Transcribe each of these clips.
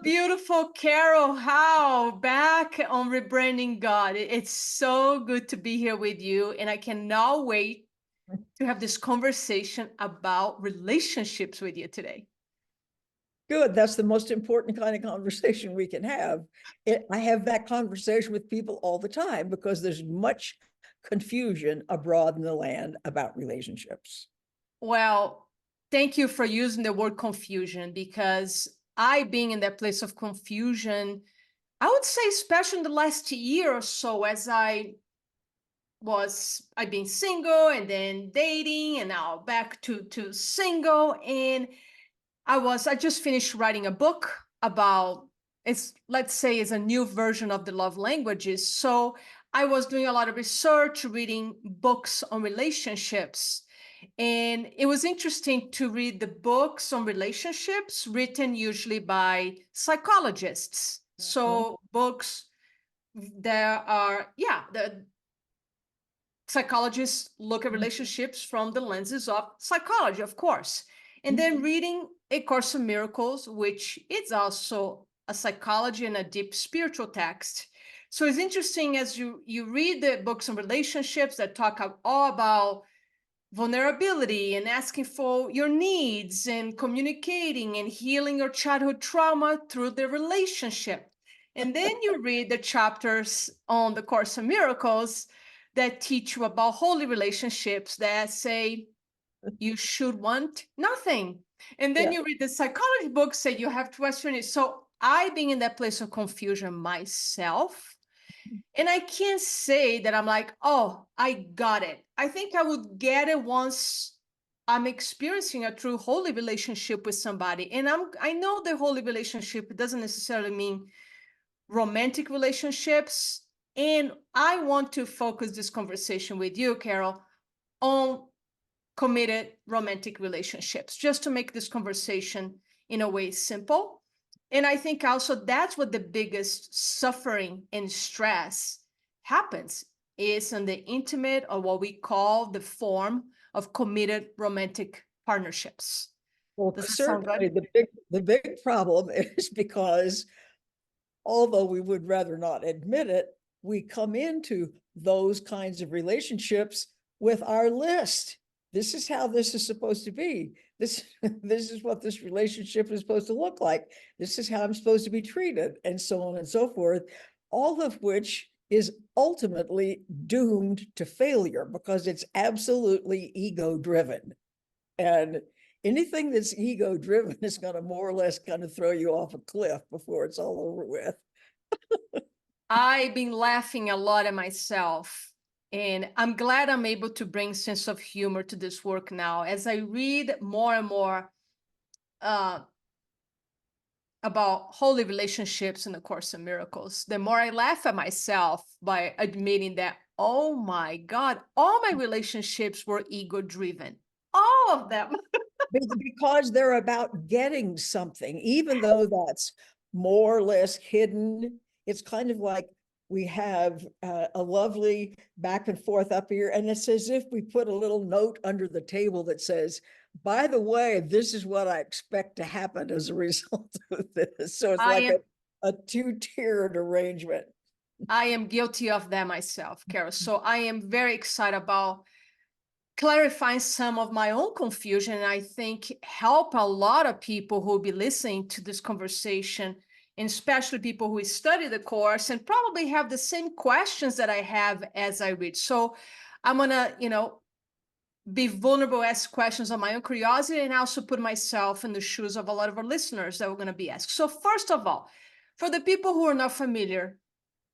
beautiful Carol Howe back on Rebranding God. It's so good to be here with you, and I cannot wait to have this conversation about relationships with you today. Good. That's the most important kind of conversation we can have. I have that conversation with people all the time because there's much confusion abroad in the land about relationships. Well, thank you for using the word confusion, because I, being in that place of confusion, I would say, especially in the last year or so, as I've been single and then dating and now back to single. And I just finished writing a book about, let's say, it's a new version of the love languages. So I was doing a lot of research, reading books on relationships. And it was interesting to read the books on relationships written usually by psychologists. So books that are, the psychologists look at relationships from the lenses of psychology, of course. And then reading A Course in Miracles, which is also a psychology and a deep spiritual text. So it's interesting as you read the books on relationships that talk all about vulnerability and asking for your needs and communicating and healing your childhood trauma through the relationship. And then you read the chapters on the Course in Miracles that teach you about holy relationships that say you should want nothing. And then you read the psychology books that you have to question it. So I, being in that place of confusion myself, and I can't say that I'm like, oh, I got it. I think I would get it once I'm experiencing a true holy relationship with somebody. And I know the holy relationship doesn't necessarily mean romantic relationships. And I want to focus this conversation with you, Carol, on committed romantic relationships, just to make this conversation in a way simple. And I think also that's what the biggest suffering and stress happens is in the intimate, or what we call the form of committed romantic partnerships. Well, Does that sound certainly good? the big problem is because although we would rather not admit it, we come into those kinds of relationships with our list. This is how this is supposed to be. This is what this relationship is supposed to look like. This is how I'm supposed to be treated, and so on and so forth, all of which is ultimately doomed to failure because it's absolutely ego-driven. And anything that's ego-driven is going to more or less kind of throw you off a cliff before it's all over with. I've been laughing a lot at myself, and I'm glad I'm able to bring sense of humor to this work now. As I read more and more about holy relationships in the Course in Miracles, the more I laugh at myself by admitting that, oh my God, all my relationships were ego-driven. All of them. Because they're about getting something, even though that's more or less hidden. It's kind of like we have a lovely back and forth up here, and it's as if we put a little note under the table that says, by the way, this is what I expect to happen as a result of this. So it's like a two-tiered arrangement. I am guilty of that myself, Carol. So I am very excited about clarifying some of my own confusion, and I think help a lot of people who will be listening to this conversation, and especially people who study the course and probably have the same questions that I have as I read. So I'm gonna, be vulnerable, ask questions on my own curiosity, and also put myself in the shoes of a lot of our listeners that we're going to be asked. So first of all, for the people who are not familiar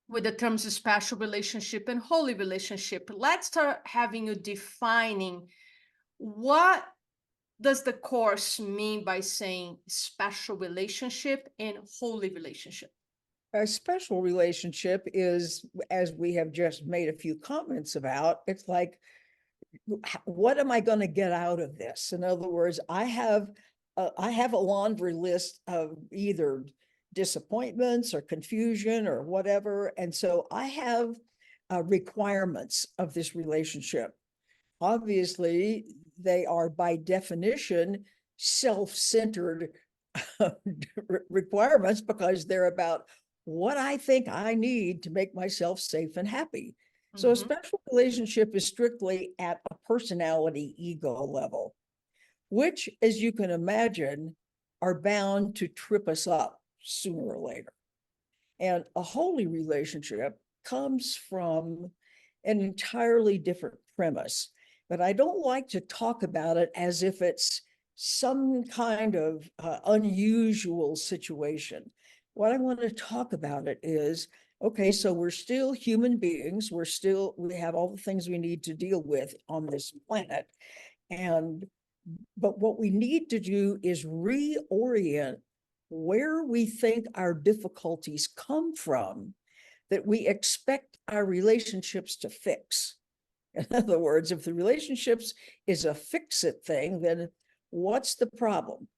with the terms of special relationship and holy relationship, let's start having you defining what does the course mean by saying special relationship and holy relationship. A special relationship is, as we have just made a few comments about, it's like, what am I going to get out of this? In other words, I have a laundry list of either disappointments or confusion or whatever. And so I have requirements of this relationship. Obviously, they are by definition self-centered requirements because they're about what I think I need to make myself safe and happy. So a Mhm. special relationship is strictly at a personality ego level, which, as you can imagine, are bound to trip us up sooner or later. And a holy relationship comes from an entirely different premise. But I don't like to talk about it as if it's some kind of unusual situation. What I want to talk about it is, okay, so we're still human beings. We have all the things we need to deal with on this planet. And but what we need to do is reorient where we think our difficulties come from that we expect our relationships to fix. In other words, if the relationships is a fix it thing, then what's the problem?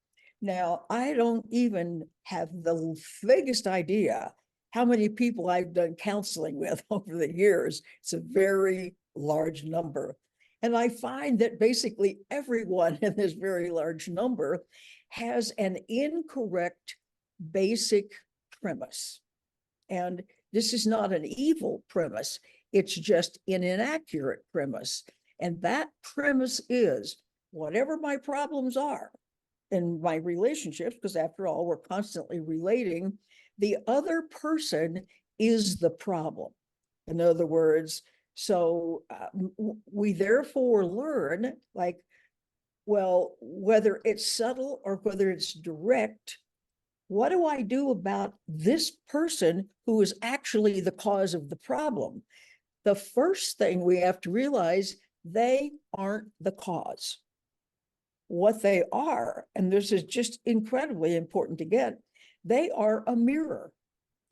Now, I don't even have the vaguest idea how many people I've done counseling with over the years. It's a very large number. And I find that basically everyone in this very large number has an incorrect basic premise. And this is not an evil premise, it's just an inaccurate premise. And that premise is whatever my problems are in my relationships, because after all, we're constantly relating, the other person is the problem. In other words, so we therefore learn, like, well, whether it's subtle or whether it's direct, what do I do about this person who is actually the cause of the problem? The first thing we have to realize, they aren't the cause. What they are, and this is just incredibly important to get, they are a mirror.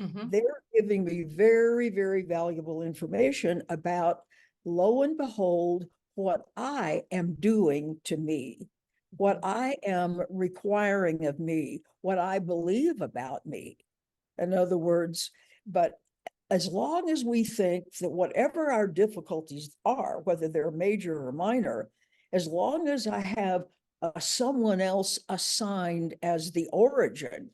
Mhm. They're giving me very, very valuable information about, lo and behold, what I am doing to me, what I am requiring of me, what I believe about me. In other words, but as long as we think that whatever our difficulties are, whether they're major or minor, as long as I have someone else assigned as the origin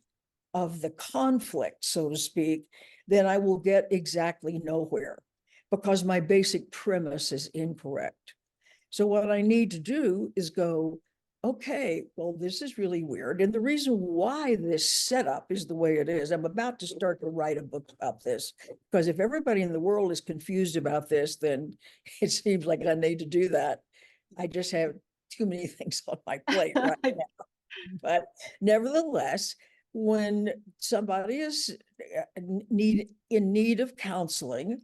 of the conflict, so to speak, then I will get exactly nowhere because my basic premise is incorrect. So what I need to do is go, okay, well, this is really weird. And the reason why this setup is the way it is, I'm about to start to write a book about this, because if everybody in the world is confused about this, then it seems like I need to do that. I just have too many things on my plate right now. But nevertheless, when somebody is in need of counseling,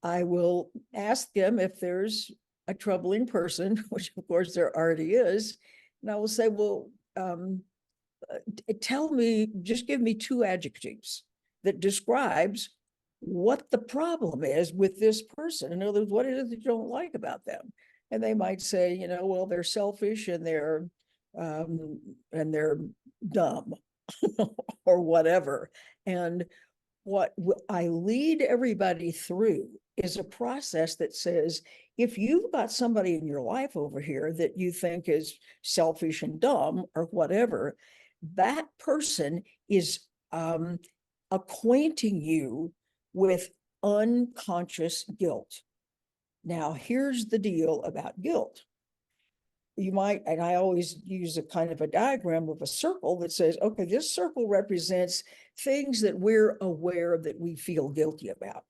I will ask them if there's a troubling person, which of course there already is, and I will say, well, tell me, just give me two adjectives that describes what the problem is with this person. In other words, what is it that you don't like about them? And they might say, well, they're selfish and they're dumb or whatever. And what I lead everybody through is a process that says, if you've got somebody in your life over here that you think is selfish and dumb or whatever, that person is acquainting you with unconscious guilt. Now, here's the deal about guilt. You might, and I always use a kind of a diagram of a circle that says, okay, this circle represents things that we're aware that we feel guilty about.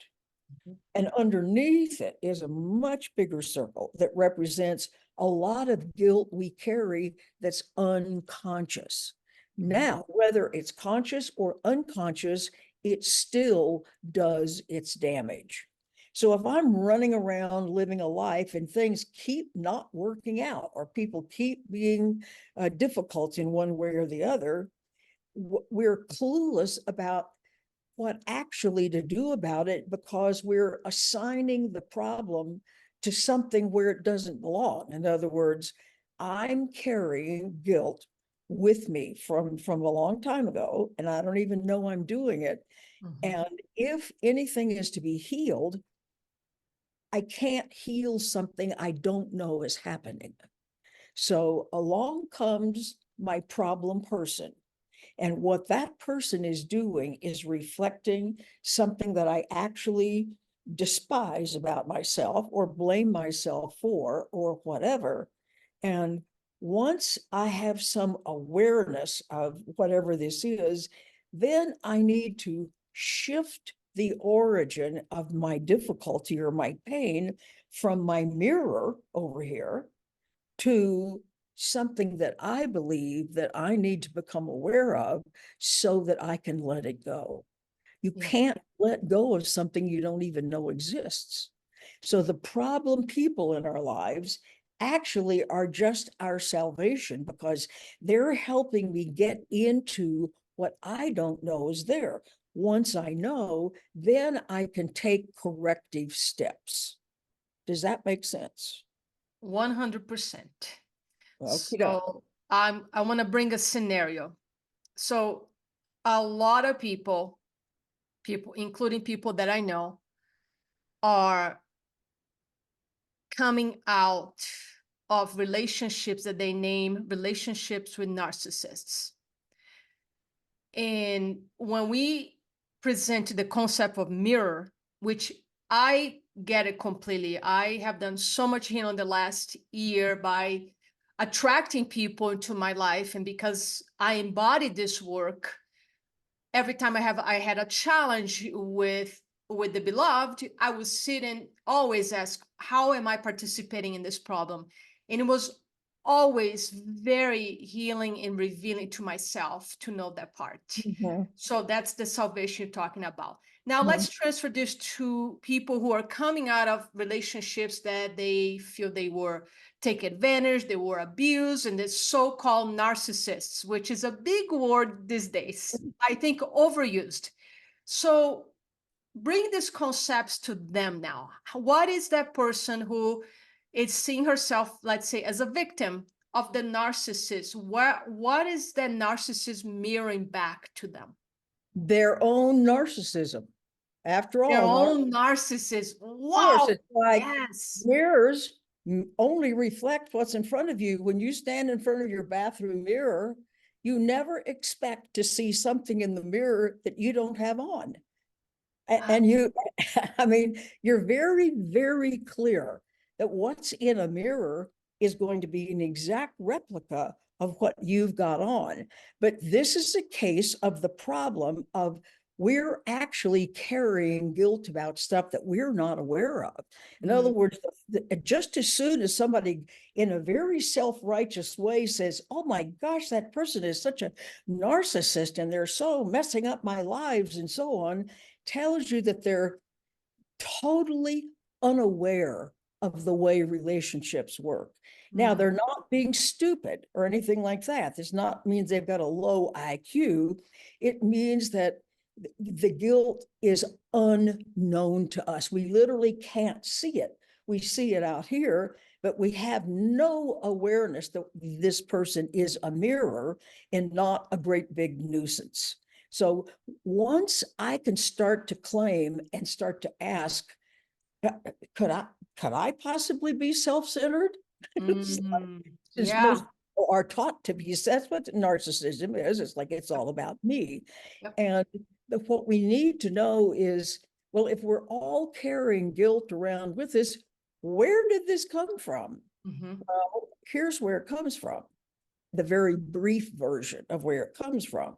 And underneath it is a much bigger circle that represents a lot of guilt we carry that's unconscious. Now, whether it's conscious or unconscious, it still does its damage. So if I'm running around living a life and things keep not working out, or people keep being difficult in one way or the other, we're clueless about what actually to do about it because we're assigning the problem to something where it doesn't belong. In other words, I'm carrying guilt with me from a long time ago, and I don't even know I'm doing it. And if anything is to be healed, I can't heal something I don't know is happening. So along comes my problem person. And what that person is doing is reflecting something that I actually despise about myself or blame myself for or whatever. And once I have some awareness of whatever this is, then I need to shift the origin of my difficulty or my pain from my mirror over here to something that I believe that I need to become aware of so that I can let it go. You Yeah. can't let go of something you don't even know exists. So the problem people in our lives actually are just our salvation because they're helping me get into what I don't know is there. Once I know, then I can take corrective steps. Does that make sense? 100%. Okay. So I want to bring a scenario. So a lot of people, including people that I know, are coming out of relationships that they name relationships with narcissists. And when we present the concept of mirror, which I get it completely, I have done so much healing in the last year by attracting people into my life. And because I embodied this work, every time I had a challenge with the beloved, I would sit and always ask, how am I participating in this problem? And it was always very healing and revealing to myself to know that part. Mhm. So that's the salvation you're talking about. Now Mhm. let's transfer this to people who are coming out of relationships that they feel they were taken advantage, they were abused, and the so-called narcissists, which is a big word these days. I think overused. So bring these concepts to them now. What is that person who is seeing herself, let's say, as a victim of the narcissist? What is that narcissist mirroring back to them? Their own narcissism. After Their all, own narcissist. course, Wow. it's like Yes. mirrors only reflect what's in front of you. When you stand in front of your bathroom mirror, you never expect to see something in the mirror that you don't have on. And you, I mean, you're very, very clear that what's in a mirror is going to be an exact replica of what you've got on. But this is a case of the problem of we're actually carrying guilt about stuff that we're not aware of. In other words, just as soon as somebody in a very self-righteous way says, oh my gosh, that person is such a narcissist and they're so messing up my lives and so on, tells you that they're totally unaware of the way relationships work. Now, they're not being stupid or anything like that. This not means they've got a low IQ. It means that the guilt is unknown to us. We literally can't see it. We see it out here, but we have no awareness that this person is a mirror and not a great big nuisance. So once I can start to claim and start to ask, could I possibly be self-centered? Since most Yeah. people are taught to be, that's what narcissism is. It's like it's all about me. Yep. And what we need to know is, well, if we're all carrying guilt around with us, where did this come from? Well, here's where it comes from. The very brief version of where it comes from.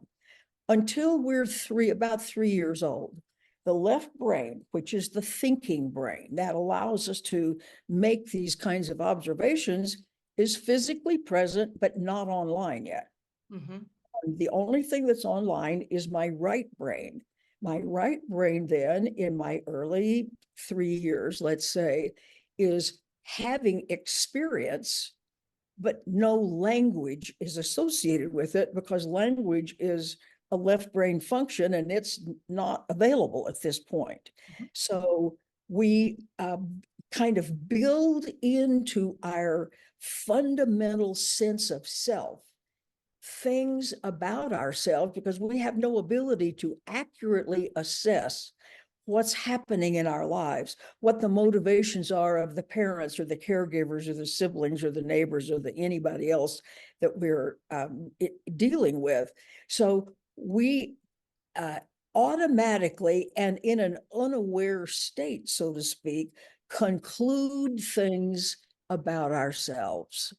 Until we're about 3 years old, the left brain, which is the thinking brain that allows us to make these kinds of observations, is physically present, but not online yet. The only thing that's online is my right brain. My right brain then, in my early 3 years, let's say, is having experience, but no language is associated with it because language is a left brain function and it's not available at this point. So we kind of build into our fundamental sense of self things about ourselves because we have no ability to accurately assess what's happening in our lives, what the motivations are of the parents or the caregivers or the siblings or the neighbors or the anybody else that we're dealing with. So we automatically and in an unaware state, so to speak, conclude things about ourselves.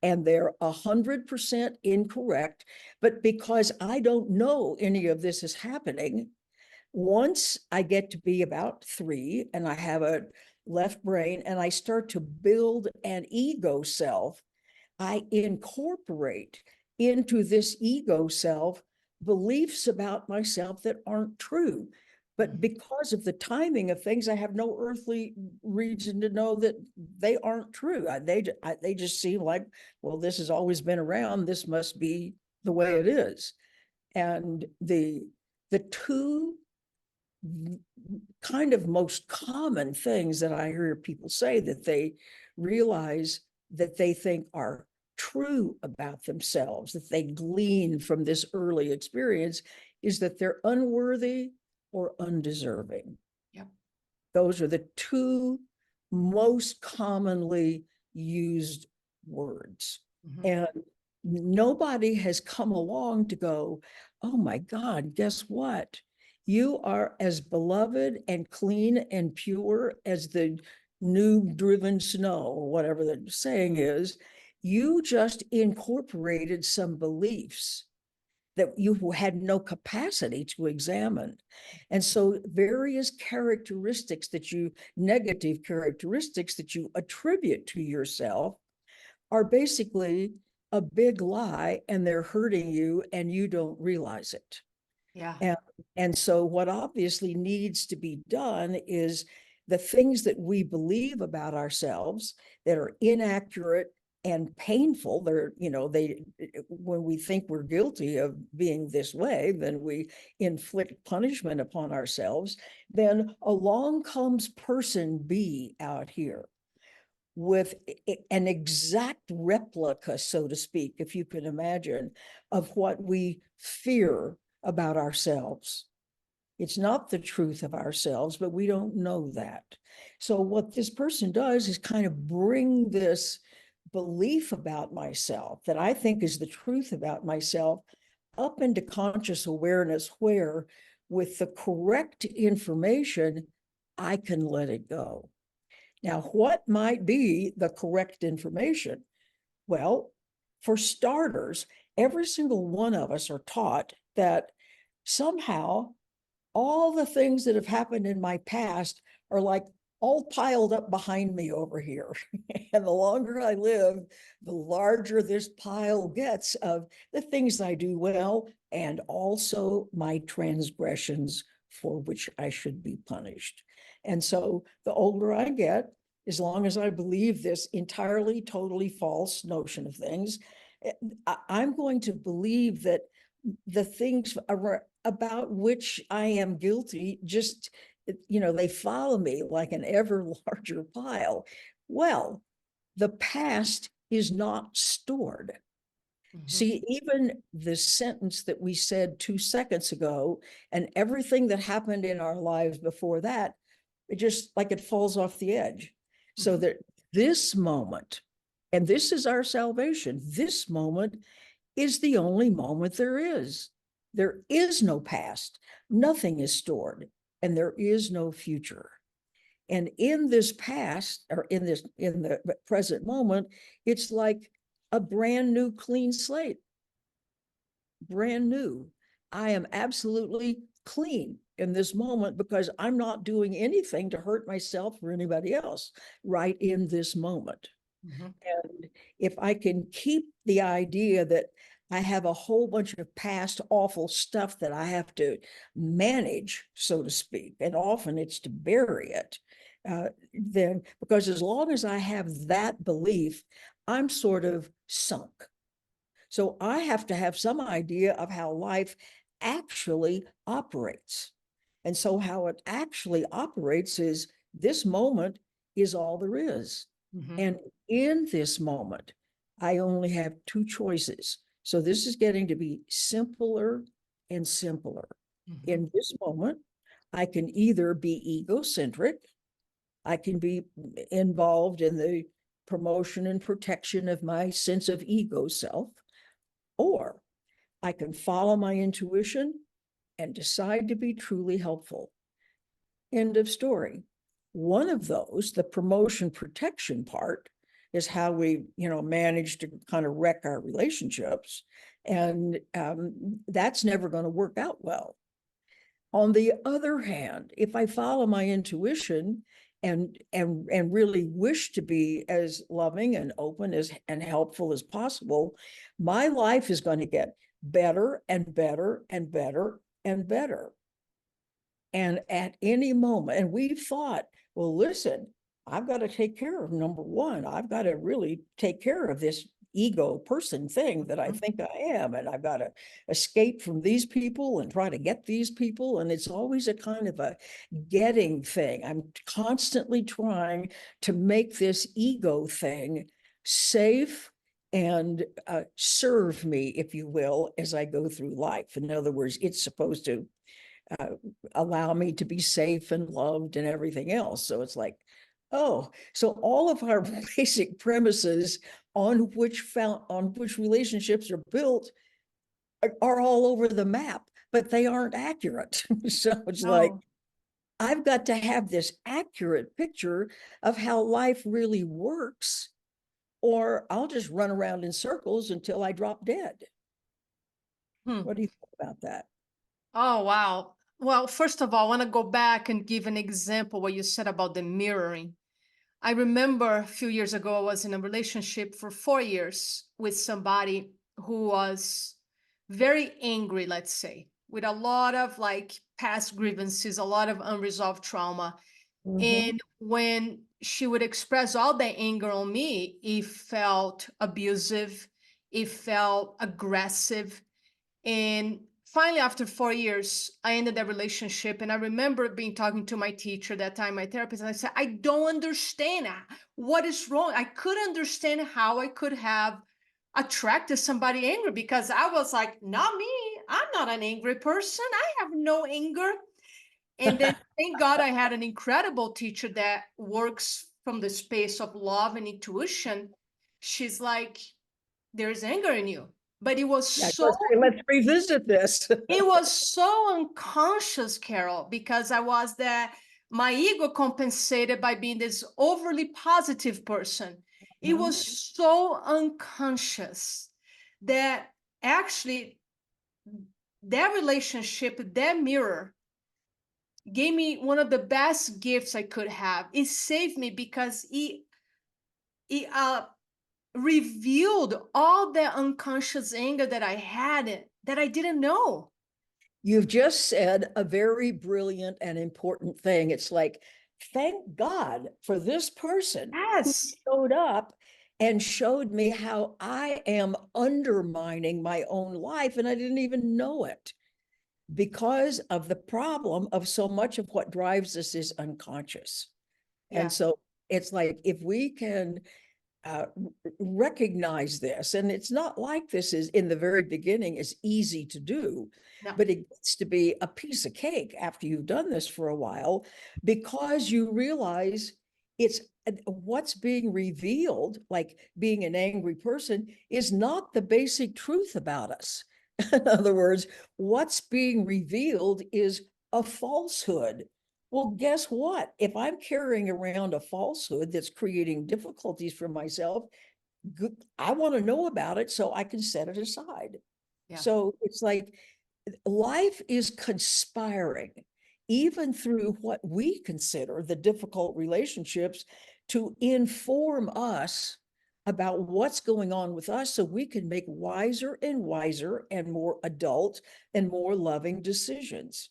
And they're 100% incorrect. But because I don't know any of this is happening, once I get to be about 3 and I have a left brain and I start to build an ego self, I incorporate into this ego self beliefs about myself that aren't true. But because of the timing of things, I have no earthly reason to know that they aren't true. They just seem like, well, this has always been around. This must be the way it is. And the two kind of most common things that I hear people say that they realize that they think are true about themselves, that they glean from this early experience, is that they're unworthy or undeserving. Yep. Those are the two most commonly used words. And nobody has come along to go, oh my God, guess what? You are as beloved and clean and pure as the new driven snow, or whatever the saying is. You just incorporated some beliefs that you had no capacity to examine. And so various characteristics negative characteristics that you attribute to yourself are basically a big lie, and they're hurting you and you don't realize it. Yeah. And so what obviously needs to be done is the things that we believe about ourselves that are inaccurate and painful, when we think we're guilty of being this way, then we inflict punishment upon ourselves. Then along comes person B out here with an exact replica, so to speak, if you can imagine, of what we fear about ourselves. It's not the truth of ourselves, but we don't know that. So what this person does is kind of bring this belief about myself that I think is the truth about myself up into conscious awareness, where with the correct information, I can let it go. Now, what might be the correct information? Well, for starters, every single one of us are taught that somehow all the things that have happened in my past are like all piled up behind me over here. And the longer I live, the larger this pile gets of the things I do well and also my transgressions for which I should be punished. And so the older I get, as long as I believe this entirely, totally false notion of things, I'm going to believe that the things about which I am guilty just, they follow me like an ever larger pile. Well, the past is not stored. See, even the sentence that we said 2 seconds ago and everything that happened in our lives before that, it just like it falls off the edge. So that this moment, and this is our salvation, this moment is the only moment there is. There is no past, nothing is stored, and there is no future. And in this past, or in the present moment, it's like a brand new clean slate. Brand new. I am absolutely clean in this moment because I'm not doing anything to hurt myself or anybody else right in this moment. And if I can keep the idea that I have a whole bunch of past awful stuff that I have to manage, so to speak, and often it's to bury it, then because as long as I have that belief, I'm sort of sunk. So I have to have some idea of how life actually operates. And so how it actually operates is this moment is all there is. And in this moment, I only have 2 choices. So this is getting to be simpler and simpler. In this moment, I can either be egocentric, I can be involved in the promotion and protection of my sense of ego self, or I can follow my intuition and decide to be truly helpful. End of story. One of those, the promotion protection part, is how we, manage to kind of wreck our relationships. And that's never going to work out well. On the other hand, if I follow my intuition and really wish to be as loving and open as and helpful as possible, my life is going to get better and better and better and better. And at any moment, and we've thought, well, listen, I've got to take care of number one. I've got to really take care of this ego person thing that I think I am. And I've got to escape from these people and try to get these people. And it's always a kind of a getting thing. I'm constantly trying to make this ego thing safe and serve me, if you will, as I go through life. In other words, it's supposed to allow me to be safe and loved and everything else. So it's like, oh, so all of our basic premises on which relationships are built are all over the map, but they aren't accurate. So it's like, I've got to have this accurate picture of how life really works, or I'll just run around in circles until I drop dead. What do you think about that? Oh, wow. Well, first of all, I want to go back and give an example what you said about the mirroring. I remember a few years ago, I was in a relationship for 4 years with somebody who was very angry, let's say, with a lot of like past grievances, a lot of unresolved trauma. And when she would express all that anger on me, it felt abusive, it felt aggressive. And finally, after 4 years, I ended that relationship. And I remember being talking to my teacher that time, my therapist, and I said, I don't understand what is wrong. I couldn't understand how I could have attracted somebody angry, because I was like, not me. I'm not an angry person. I have no anger. And then thank God I had an incredible teacher that works from the space of love and intuition. She's like, there's anger in you. But it was so let's revisit this. it was so unconscious, Carol, because my ego compensated by being this overly positive person. It was so unconscious that actually that relationship, that mirror, gave me one of the best gifts I could have. It saved me because it revealed all the unconscious anger that I had that I didn't know. You've just said a very brilliant and important thing. It's like, thank God for this person who Yes. showed up and showed me how I am undermining my own life, and I didn't even know it, because of the problem of so much of what drives us is unconscious. Yeah. And so it's like, if we can recognize this, and it's not like this is in the very beginning is easy to do, No. but it gets to be a piece of cake after you've done this for a while, because you realize it's what's being revealed, like being an angry person, is not the basic truth about us. In other words, what's being revealed is a falsehood. Well, guess what? If I'm carrying around a falsehood that's creating difficulties for myself, I want to know about it so I can set it aside. Yeah. So it's like life is conspiring, even through what we consider the difficult relationships, to inform us about what's going on with us so we can make wiser and wiser and more adult and more loving decisions.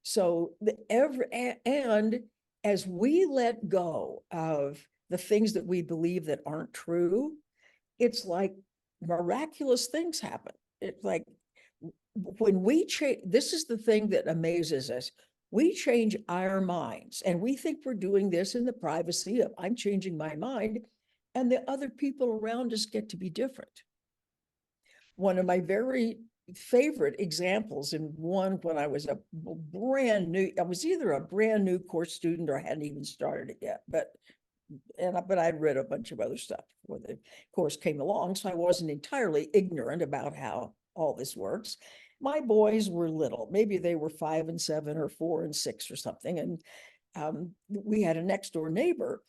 So and as we let go of the things that we believe that aren't true, it's like miraculous things happen. It's like when we change, this is the thing that amazes us. We change our minds, and we think we're doing this in the privacy of I'm changing my mind, and the other people around us get to be different. One of my very favorite examples, in one when I was I was either a brand new course student or I hadn't even started it yet, but I'd read a bunch of other stuff before the course came along, so I wasn't entirely ignorant about how all this works. My boys were little, maybe they were 5 and 7 or 4 and 6 or something, and we had a next door neighbor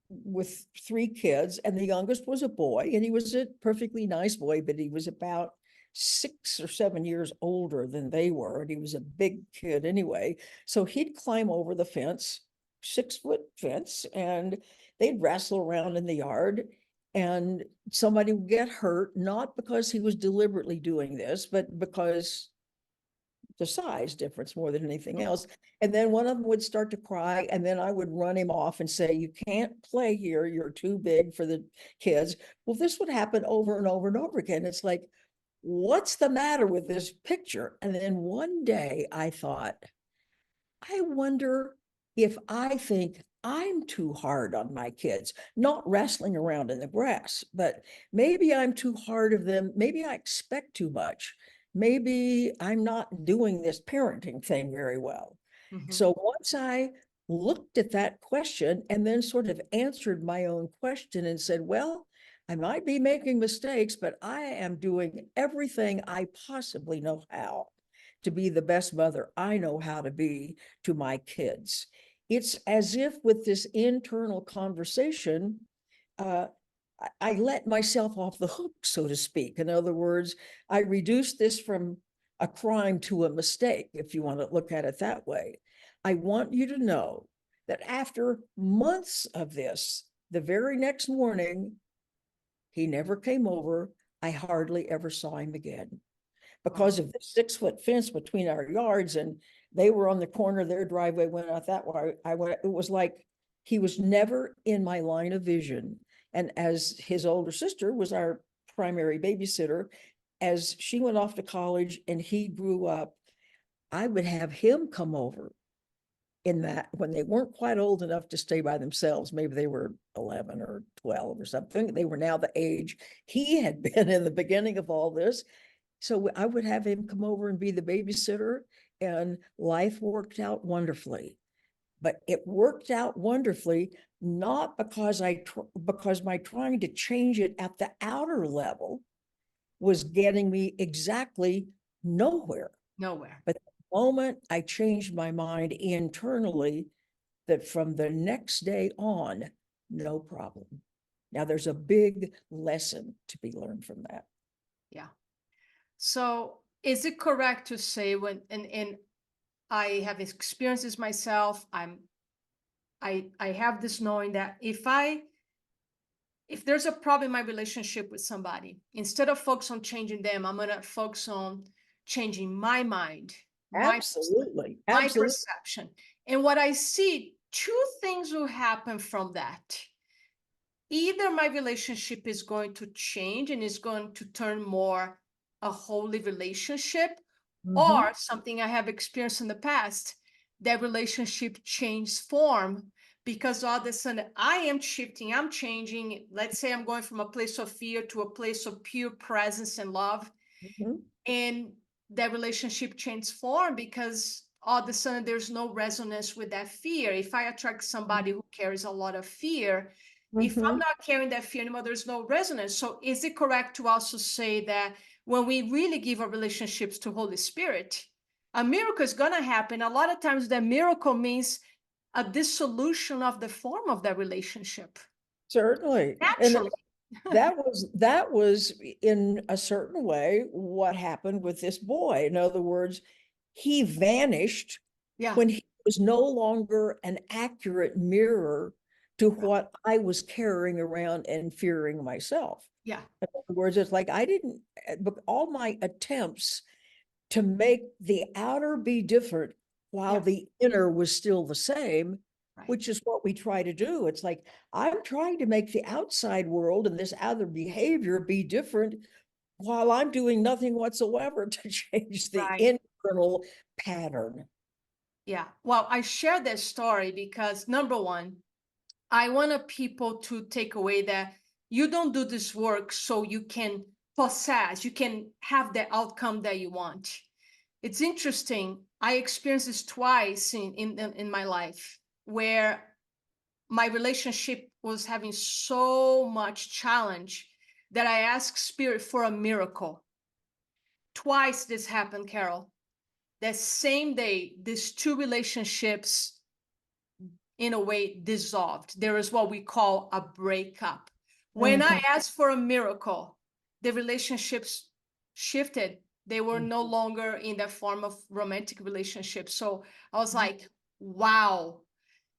with 3 kids, and the youngest was a boy, and he was a perfectly nice boy, but he was about 6 or 7 years older than they were, and he was a big kid anyway. So he'd climb over the fence, 6-foot fence, and they'd wrestle around in the yard, and somebody would get hurt, not because he was deliberately doing this, but because the size difference more than anything else. And then one of them would start to cry, and then I would run him off and say, you can't play here, you're too big for the kids. Well, this would happen over and over and over again. It's like, what's the matter with this picture? And then one day I thought, I wonder if I think I'm too hard on my kids, not wrestling around in the grass, but maybe I'm too hard of them. Maybe I expect too much. Maybe I'm not doing this parenting thing very well. Mhm. So once I looked at that question and then sort of answered my own question and said, well, I might be making mistakes, but I am doing everything I possibly know how to be the best mother I know how to be to my kids. It's as if with this internal conversation, I let myself off the hook, so to speak. In other words, I reduced this from a crime to a mistake, if you want to look at it that way. I want you to know that after months of this, the very next morning, he never came over. I hardly ever saw him again because of the 6-foot fence between our yards, and they were on the corner, their driveway went out that way. It was like he was never in my line of vision. And as his older sister was our primary babysitter, as she went off to college and he grew up, I would have him come over in that when they weren't quite old enough to stay by themselves. Maybe they were 11 or 12 or something. They were now the age he had been in the beginning of all this. So I would have him come over and be the babysitter, and life worked out wonderfully. But it worked out wonderfully not because because my trying to change it at the outer level was getting me exactly nowhere. Nowhere. But the moment I changed my mind internally, that from the next day on, no problem. Now there's a big lesson to be learned from that. Yeah. So is it correct to say when and I have experienced this myself, I have this knowing that if there's a problem in my relationship with somebody, instead of focus on changing them, I'm gonna focus on changing my mind, Absolutely. my Absolutely. perception. And what I see, 2 things will happen from that. Either my relationship is going to change and is going to turn more a holy relationship, or something I have experienced in the past, that relationship changed form because all of a sudden I am shifting, I'm changing. Let's say I'm going from a place of fear to a place of pure presence and love. And that relationship changed form because all of a sudden there's no resonance with that fear. If I attract somebody who carries a lot of fear, if I'm not carrying that fear anymore, there's no resonance. So is it correct to also say that when we really give our relationships to Holy Spirit, a miracle is going to happen? A lot of times that miracle means a dissolution of the form of that relationship. Certainly. Naturally. That was in a certain way what happened with this boy. In other words, he vanished Yeah. when he was no longer an accurate mirror to what I was carrying around and fearing myself. Yeah. In other words, it's like all my attempts to make the outer be different while the inner was still the same, which is what we try to do. It's like, I'm trying to make the outside world and this outer behavior be different while I'm doing nothing whatsoever to change the internal pattern. Yeah. Well, I share this story because number one, I wanted people to take away that you don't do this work so you can possess, you can have the outcome that you want. It's interesting. I experienced this twice in my life where my relationship was having so much challenge that I asked Spirit for a miracle. Twice this happened, Carol. That same day, these two relationships, in a way, dissolved. There is what we call a breakup. When I asked for a miracle, the relationships shifted. They were no longer in the form of romantic relationships. So I was like, wow,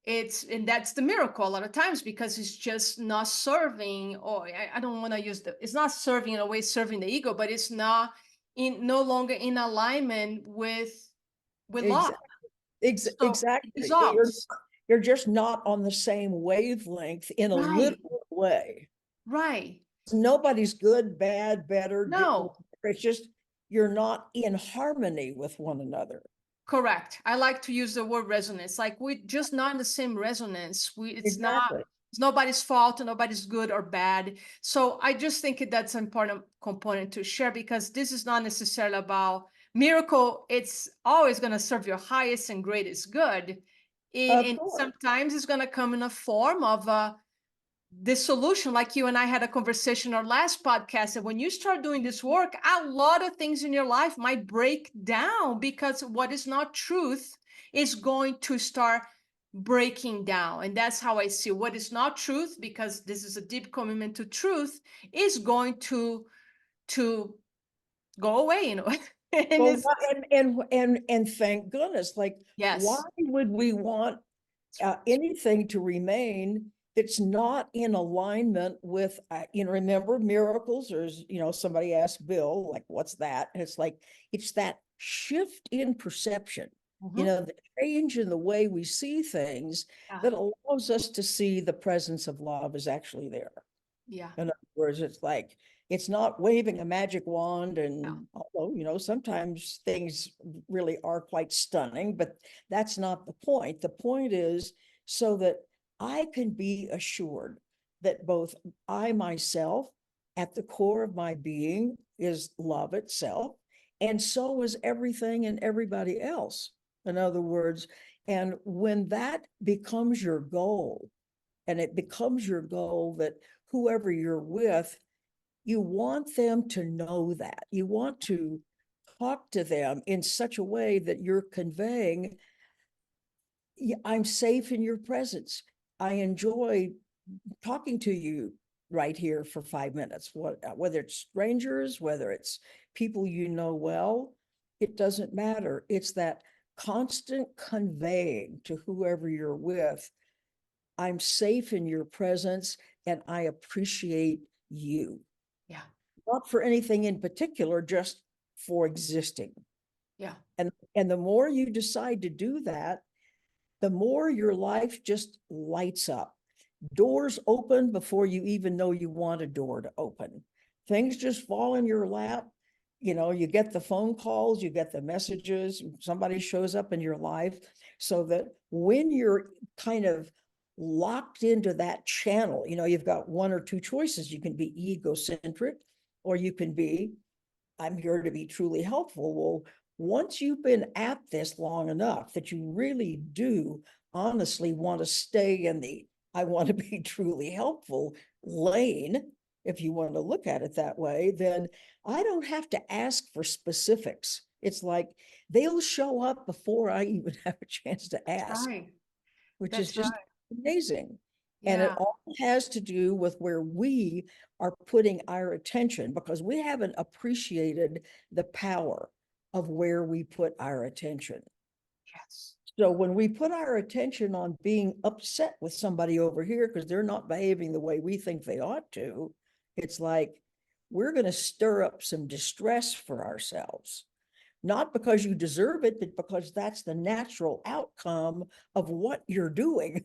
and that's the miracle a lot of times, because it's just not serving, or I don't want to use it's not serving in a way, serving the ego, but it's not no longer in alignment with love. Exactly. So it Exactly. dissolves. You're just not on the same wavelength in a Right, literal way. right. Nobody's good, bad, better. No, It's just you're not in harmony with one another. correct. I like to use the word resonance. Like, we're just not in the same resonance. Exactly. It's nobody's fault, and nobody's good or bad. So I just think that's an important component to share, because this is not necessarily about miracle. It's always going to serve your highest and greatest good. Of And course. sometimes it's going to come in a form of this solution, like you and I had a conversation in our last podcast, that when you start doing this work, a lot of things in your life might break down, because what is not truth is going to start breaking down. And that's how I see what is not truth, because this is a deep commitment to truth, is going to go away, you know. And Well, it's, and thank goodness. Like, why yes, would we want anything to remain that's not in alignment with, remember miracles, or, somebody asked Bill, like, what's that? And it's like, it's that shift in perception, the change in the way we see things yeah, that allows us to see the presence of love is actually there. yeah, In other words, it's like, it's not waving a magic wand, yeah, and although, sometimes things really are quite stunning, but that's not the point. The point is so that I can be assured that both I myself, at the core of my being, is love itself, and so is everything and everybody else. In other words, and when that becomes your goal, and it becomes your goal that whoever you're with, you want them to know that. You want to talk to them in such a way that you're conveying, I'm safe in your presence. I enjoy talking to you right here for 5 minutes. Whether it's strangers, whether it's people you know well, it doesn't matter. It's that constant conveying to whoever you're with, I'm safe in your presence and I appreciate you. yeah, Not for anything in particular, just for existing. yeah. And the more you decide to do that, the more your life just lights up. Doors open before you even know you want a door to open. Things just fall in your lap. You get the phone calls, you get the messages, somebody shows up in your life, so that when you're kind of locked into that channel, you've got one or two choices. You can be egocentric, or you can be, I'm here to be truly helpful. Well, once you've been at this long enough that you really do honestly want to stay in the I want to be truly helpful lane, if you want to look at it that way, then I don't have to ask for specifics. It's like they'll show up before I even have a chance to That's ask, right. which is That's just right. amazing. And it Yeah. all has to do with where we are putting our attention, because we haven't appreciated the power of where we put our attention. Yes. So when we put our attention on being upset with somebody over here because they're not behaving the way we think they ought to, it's like we're going to stir up some distress for ourselves. Not because you deserve it, but because that's the natural outcome of what you're doing.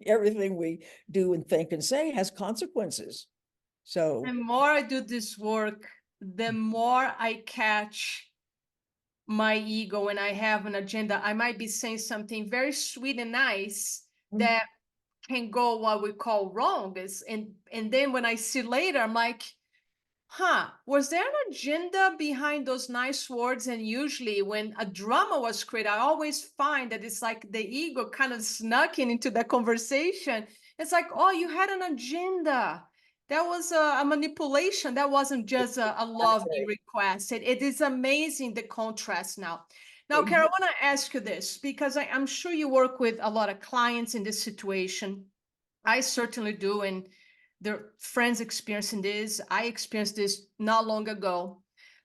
Everything we do and think and say has consequences. The So, more I do this work, the more I catch my ego when I have an agenda. I might be saying something very sweet and nice that can go what we call wrong. And then when I see later, I'm like, was there an agenda behind those nice words? And usually when a drama was created, I always find that it's like the ego kind of snuck in into the conversation. It's like, oh, you had an agenda. That was a manipulation. That wasn't just a love Exactly. request. It is amazing the contrast now. Now, Carol, Ex- I want to ask you this because I'm sure you work with a lot of clients in this situation. I certainly do, and their friends experiencing this. I experienced this not long ago.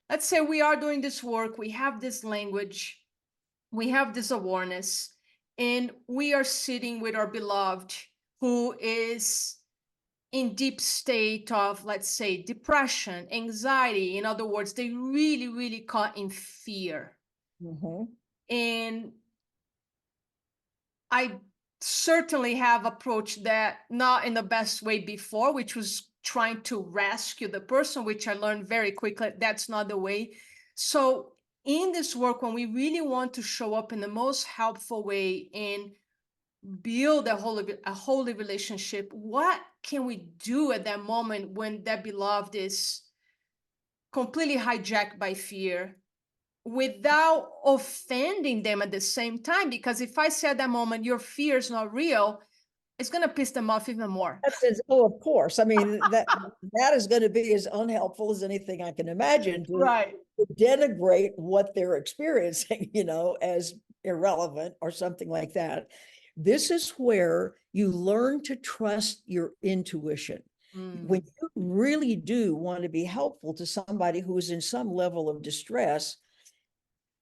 Let's say we are doing this work, we have this language, we have this awareness, and we are sitting with our beloved who is in deep state of, let's say, depression, anxiety. In other words, they really, really caught in fear. Mhm. And I certainly have approached that not in the best way before, which was trying to rescue the person, which I learned very quickly that's not the way. So, in this work, when we really want to show up in the most helpful way and build a holy relationship, what can we do at that moment when that beloved is completely hijacked by fear? Without offending them at the same time, because if I say at that moment your fear is not real, it's going to piss them off even more. Oh, of course. I mean, that is going to be as unhelpful as anything I can imagine to Right. denigrate what they're experiencing, as irrelevant or something like that. This is where you learn to trust your intuition. When Mm, you really do want to be helpful to somebody who is in some level of distress,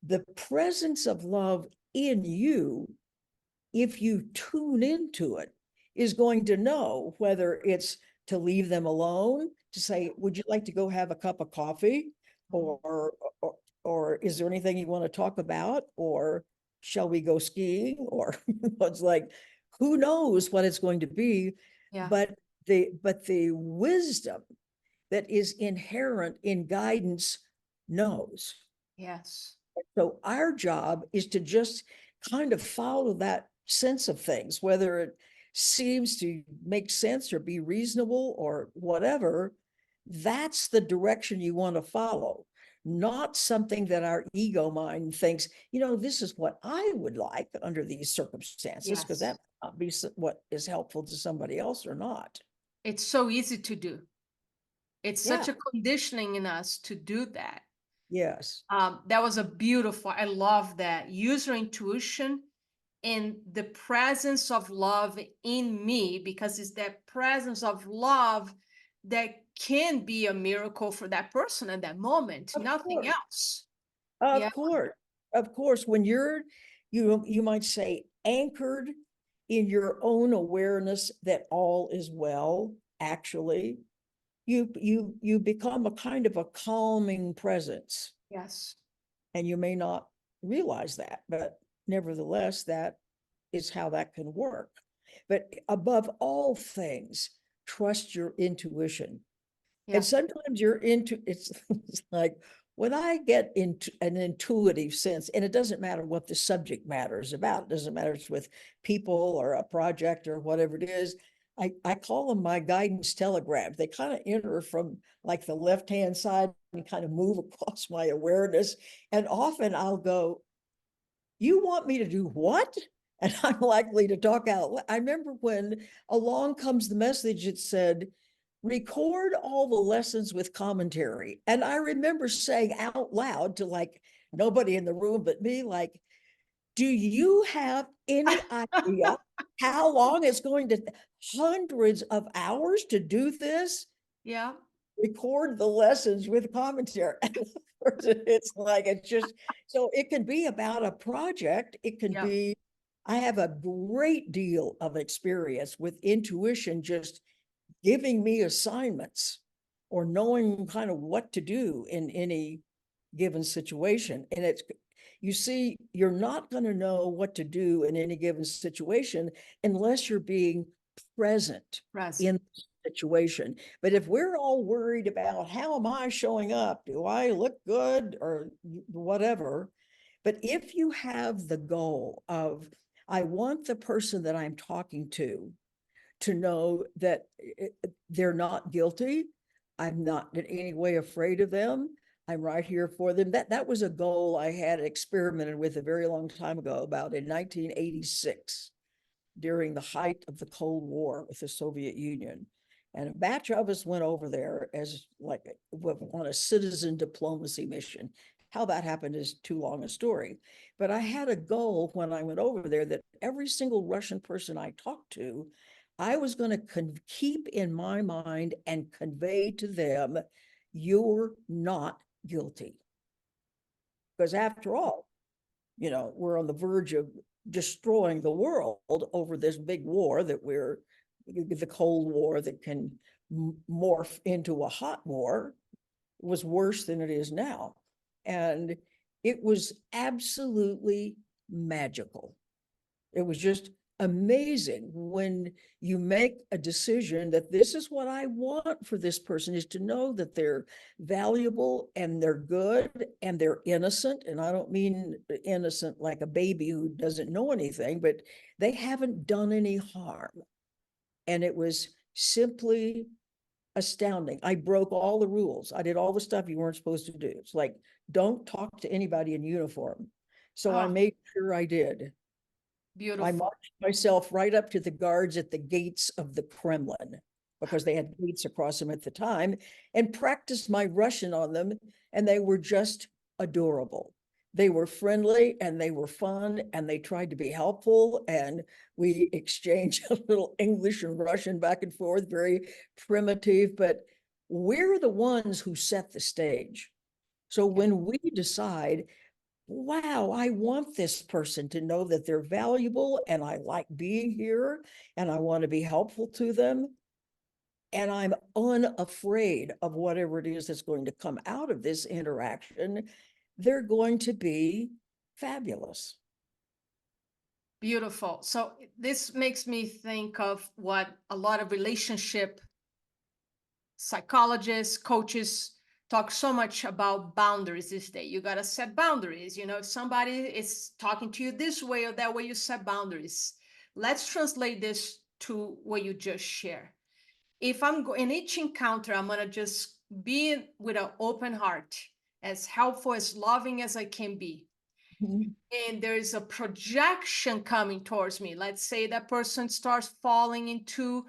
the presence of love in you, if you tune into it, is going to know whether it's to leave them alone, to say, would you like to go have a cup of coffee? mm, Or, or is there anything you want to talk about? Or shall we go skiing? Or it's like, who knows what it's going to be? yeah. But the wisdom that is inherent in guidance knows. Yes. So our job is to just kind of follow that sense of things, whether it seems to make sense or be reasonable or whatever. That's the direction you want to follow, not something that our ego mind thinks, this is what I would like under these circumstances, because Yes. that might not be what is helpful to somebody else or not. It's so easy to do. It's Yeah. such a conditioning in us to do that. Yes. That was a beautiful, I love that. User intuition and the presence of love in me, because it's that presence of love that can be a miracle for that person at that moment, Of nothing course. else. Yeah. Of course, of course, when you might say anchored in your own awareness that all is well, actually, you become a kind of a calming presence, Yes. and you may not realize that, but nevertheless, that is how that can work. But above all things, trust your intuition. And Yeah. sometimes you're into it's like when I get into an intuitive sense, and it doesn't matter what the subject matter is about, it doesn't matter if it's with people or a project or whatever it is. I call them my guidance telegrams. They kind of enter from like the left hand side and kind of move across my awareness. And often I'll go, you want me to do what? And I'm likely to talk out. I remember when along comes the message, it said, record all the lessons with commentary. And I remember saying out loud to like nobody in the room but me, like, do you have any idea how long it's going to, hundreds of hours to do this? Yeah. Record the lessons with commentary. It's like, it's just, so it can be about a project. It can Yeah. be, I have a great deal of experience with intuition just giving me assignments or knowing kind of what to do in any given situation. And it's, you see, you're not going to know what to do in any given situation unless you're being present in Present. the situation. But if we're all worried about how am I showing up? Do I look good or whatever? But if you have the goal of, I want the person that I'm talking to know that they're not guilty, I'm not in any way afraid of them. I'm right here for them. That was a goal I had experimented with a very long time ago, about in 1986, during the height of the Cold War with the Soviet Union. And a batch of us went over there as like on a citizen diplomacy mission. How that happened is too long a story. But I had a goal when I went over there that every single Russian person I talked to, I was going to keep in my mind and convey to them, you're not guilty. Because after all, we're on the verge of destroying the world over this big war that the Cold War that can morph into a hot war was worse than it is now. And it was absolutely magical. It was just amazing when you make a decision that this is what I want for this person, is to know that they're valuable and they're good and they're innocent. And I don't mean innocent like a baby who doesn't know anything, but they haven't done any harm. And it was simply astounding. I broke all the rules. I did all the stuff you weren't supposed to do. It's like, don't talk to anybody in uniform. So I Oh, made sure I did. I beautiful. marched myself right up to the guards at the gates of the Kremlin, because they had gates across them at the time, and practiced my Russian on them. And they were just adorable. They were friendly and they were fun and they tried to be helpful. And we exchanged a little English and Russian back and forth, very primitive, but we're the ones who set the stage. So when we decide, wow, I want this person to know that they're valuable and I like being here and I want to be helpful to them, and I'm unafraid of whatever it is that's going to come out of this interaction, they're going to be fabulous. Beautiful. So this makes me think of what a lot of relationship psychologists, coaches talk so much about boundaries this day. You got to set boundaries. If somebody is talking to you this way or that way, you set boundaries. Let's translate this to what you just shared. If in each encounter, I'm going to just be with an open heart, as helpful, as loving as I can be. Mhm. And there's a projection coming towards me. Let's say that person starts falling into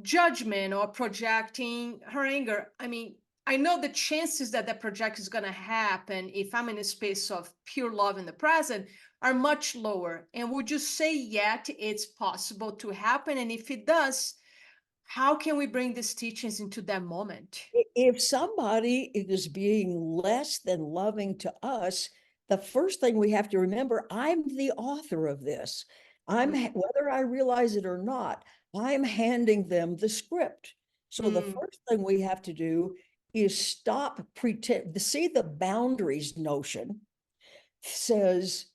judgment or projecting her anger. I mean, I know the chances that projection is going to happen if I'm in a space of pure love in the present are much lower. And would you say yet it's possible to happen? And if it does, how can we bring these teachings into that moment? If somebody is being less than loving to us, the first thing we have to remember, I'm the author of this. Whether I realize it or not, I'm handing them the script. So the first thing we have to do is stop pretend to see the boundaries notion says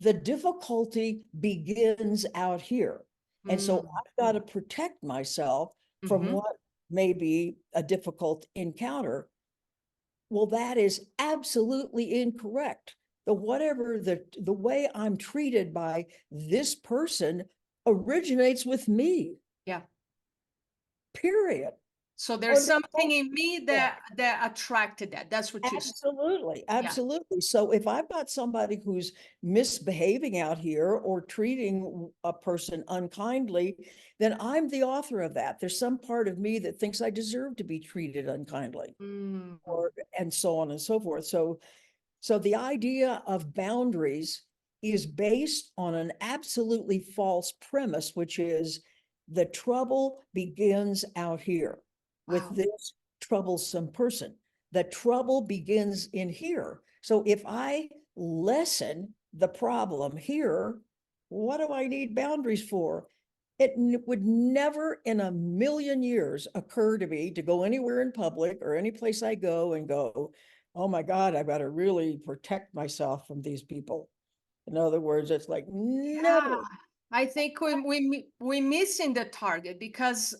the difficulty begins out here. And so I've got to protect myself from Mm-hmm. what may be a difficult encounter. Well, that is absolutely incorrect. Whatever the way I'm treated by this person originates with me, Yeah. period. So there's Under something in me yeah. that attracted that. That's what you said. Absolutely, Yeah. absolutely. So if I've got somebody who's misbehaving out here or treating a person unkindly, then I'm the author of that. There's some part of me that thinks I deserve to be treated unkindly, Mm. and so on and so forth. So the idea of boundaries is based on an absolutely false premise, which is the trouble begins out here with Wow. this troublesome person. The trouble begins in here. So if I lessen the problem here, what do I need boundaries for? It would never in a million years occur to me to go anywhere in public or any place I go and go, oh my God, I've got to really protect myself from these people. In other words, it's like Yeah. never. I think we're missing the target because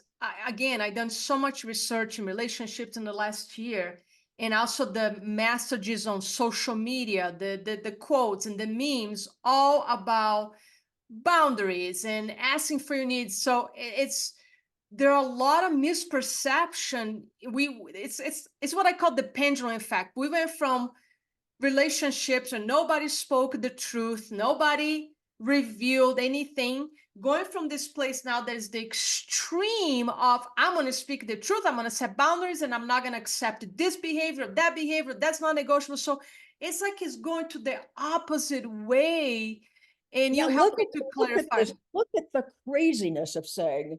again, I've done so much research in relationships in the last year, and also the messages on social media, the quotes and the memes, all about boundaries and asking for your needs. So it's there are a lot of misperception. It's what I call the pendulum effect. We went from relationships and nobody spoke the truth, nobody revealed anything, going from this place now that is the extreme of I'm going to speak the truth, I'm going to set boundaries, and I'm not going to accept this behavior, that behavior, that's not negotiable. So it's like it's going to the opposite way. And Yeah, you help look me at to look at clarify. this. Look at the craziness of saying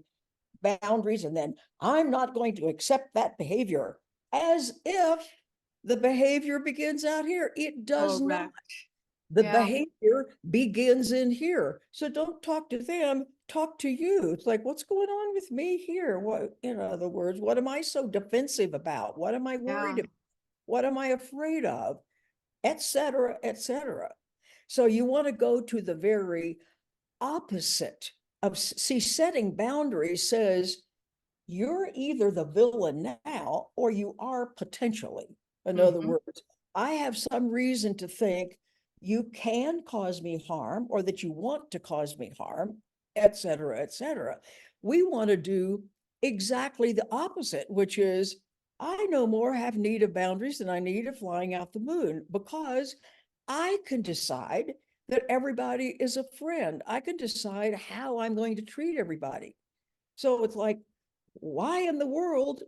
boundaries and then I'm not going to accept that behavior, as if the behavior begins out here. It does not. Correct. The Yeah. behavior begins in here. So don't talk to them, talk to you. It's like, what's going on with me here? What, in other words, what am I so defensive about? What am I worried Yeah. about? What am I afraid of? Et cetera, et cetera. So you want to go to the very opposite of, see, setting boundaries says you're either the villain now or you are potentially. In other Mhm. words, I have some reason to think you can cause me harm or that you want to cause me harm, et cetera, et cetera. We want to do exactly the opposite, which is I no more have need of boundaries than I need of flying out the moon, because I can decide that everybody is a friend. I can decide how I'm going to treat everybody. So it's like, why in the world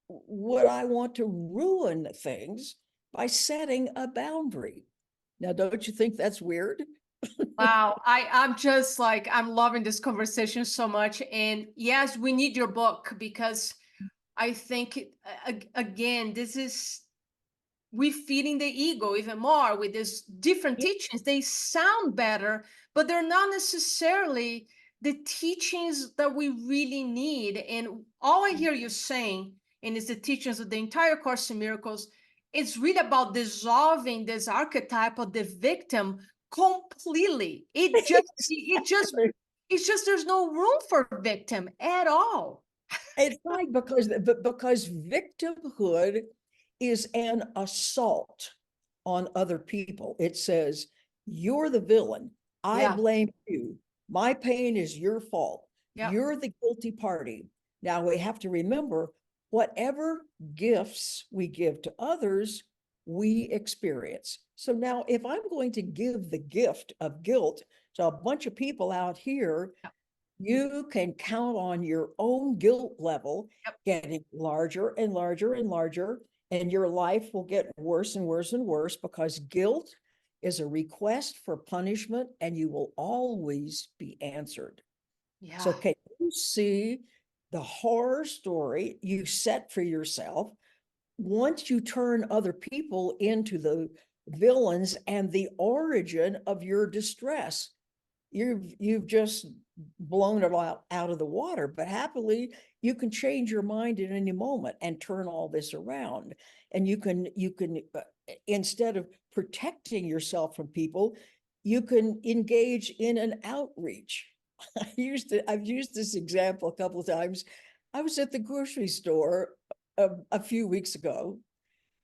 would I want to ruin things by setting a boundary? Now, don't you think that's weird? Wow, I'm just like I'm loving this conversation so much. And yes, we need your book because I think again, this is we feeding the ego even more with these different Yeah. teachings. They sound better, but they're not necessarily the teachings that we really need. And all I hear you saying, and it's the teachings of the entire Course in Miracles, it's really about dissolving this archetype of the victim completely. It's just there's no room for victim at all. It's like because victimhood is an assault on other people. It says, you're the villain. I Yeah. blame you. My pain is your fault. Yeah. You're the guilty party. Now we have to remember whatever gifts we give to others, we experience. So now if I'm going to give the gift of guilt to a bunch of people out here, you can count on your own guilt level Yep. getting larger and larger and larger, and your life will get worse and worse and worse, because guilt is a request for punishment and you will always be answered. So Yeah. can you see the horror story you set for yourself once you turn other people into the villains and the origin of your distress? You've just blown it out of the water, but happily you can change your mind at any moment and turn all this around. And you can instead of protecting yourself from people, you can engage in an outreach. I've used this example a couple of times. I was at the grocery store a few weeks ago,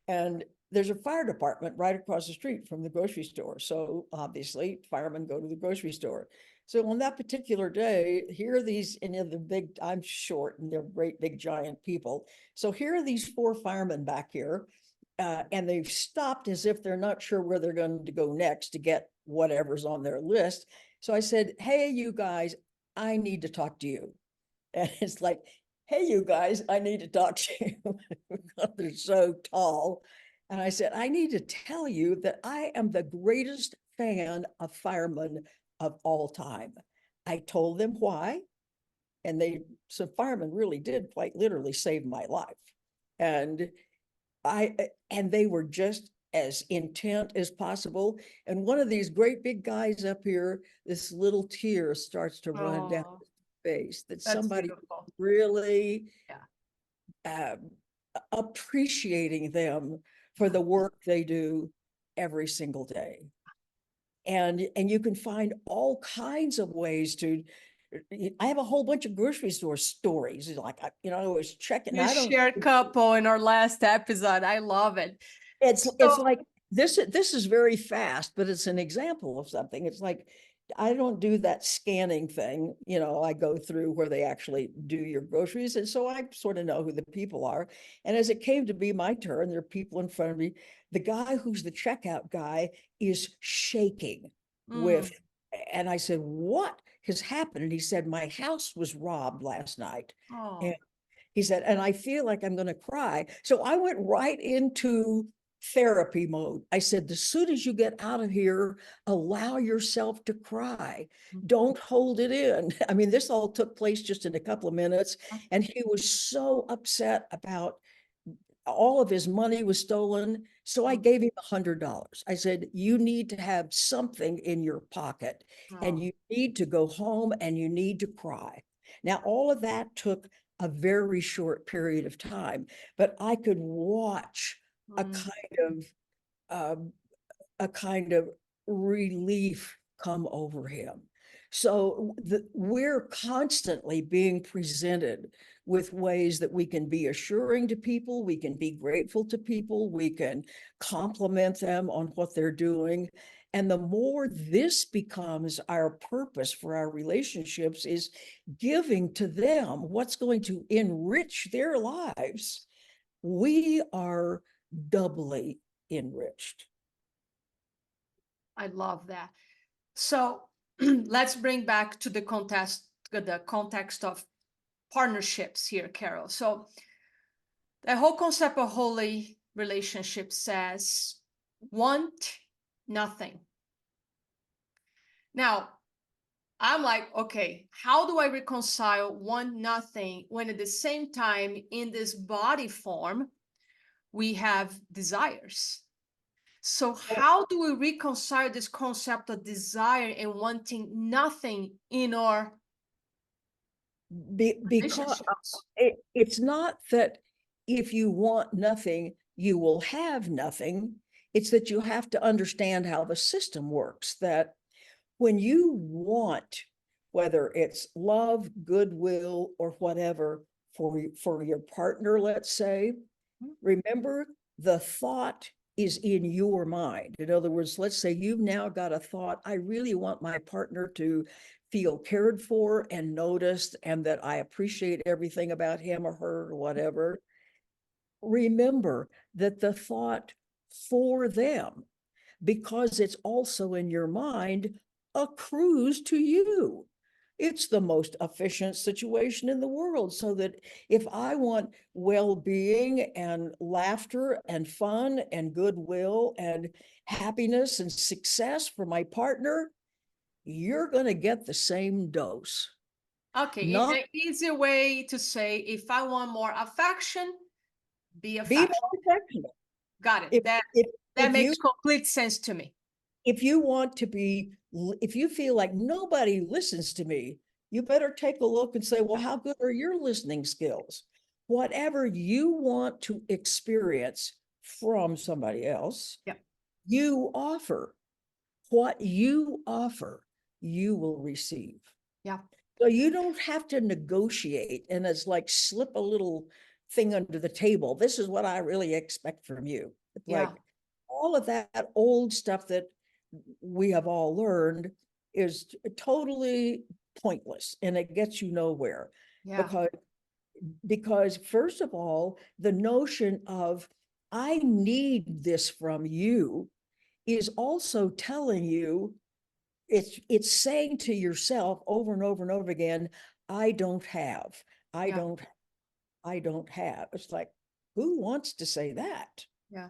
and there's a fire department right across the street from the grocery store. So obviously firemen go to the grocery store. So on that particular day, here are these, and the big, I'm short and they're great big giant people. So here are these 4 firemen back here, and they've stopped as if they're not sure where they're going to go next to get whatever's on their list. So I said, hey, you guys, I need to talk to you. And it's like, hey, you guys, I need to talk to you. They're so tall. And I said, I need to tell you that I am the greatest fan of firemen of all time. I told them why. And so firemen really did quite literally save my life. And and they were just as intent as possible. And one of these great big guys up here, this little tear starts to run down Oh, his face, that that's somebody beautiful. really Yeah. appreciating them for Yeah. the work they do every single day. And you can find all kinds of ways to. I have a whole bunch of grocery store stories. Like I was checking. You I don't. shared couple in our last episode. I love it. It's So like this. This is very fast, but it's an example of something. It's like I don't do that scanning thing. You know, I go through where they actually do your groceries. And so I sort of know who the people are. And as it came to be my turn, there are people in front of me. The guy who's the checkout guy is shaking with, Mm. and I said, what has happened? And he said, my house was robbed last night. And Oh. he said, and I feel like I'm going to cry. So I went right into therapy mode. I said, as soon as you get out of here, allow yourself to cry. Don't hold it in. I mean, this all took place just in a couple of minutes. And he was so upset about all of his money was stolen. So I gave him $100. I said, you need to have something in your pocket and Oh. you need to go home and you need to cry. Now, all of that took a very short period of time, but I could watch a Mm. um, a kind of relief come over him. So we're constantly being presented with ways that we can be assuring to people, we can be grateful to people, we can compliment them on what they're doing. And the more this becomes our purpose for our relationships is giving to them what's going to enrich their lives, we are doubly enriched. I love that. So let's bring back to the context of partnerships here, Carol. So the whole concept of holy relationship says want nothing. Now, I'm like, okay, how do I reconcile want nothing when at the same time in this body form we have desires? So how do we reconcile this concept of desire and wanting nothing in our Because relationships? it's not that if you want nothing, you will have nothing. It's that you have to understand how the system works, that when you want, whether it's love, goodwill, or whatever for your partner, let's say, remember the thought is in your mind. In other words, let's say you've now got a thought, I really want my partner to feel cared for and noticed, and that I appreciate everything about him or her or whatever. Remember that the thought for them, because it's also in your mind, accrues to you. It's the most efficient situation in the world. So that if I want well-being and laughter and fun and goodwill and happiness and success for my partner, you're going to get the same dose. Okay, in Not an easy way to say, if I want more affection, be be affectionate. more affectionate. Got it. If That if that if you makes complete sense to me. if you want to be, if you feel like nobody listens to me, you better take a look and say, well, how good are your listening skills? Whatever you want to experience from somebody else, Yeah. you offer. What you offer, you will receive. Yeah. So you don't have to negotiate and it's like slip a little thing under the table. This is what I really expect from you. Yeah. Like all of that old stuff that we have all learned is totally pointless and it gets you nowhere. Yeah. Because first of all, the notion of I need this from you is also telling you, it's saying to yourself over and over and over again, I don't have, I Yeah. don't, I don't have. It's like, who wants to say that? Yeah.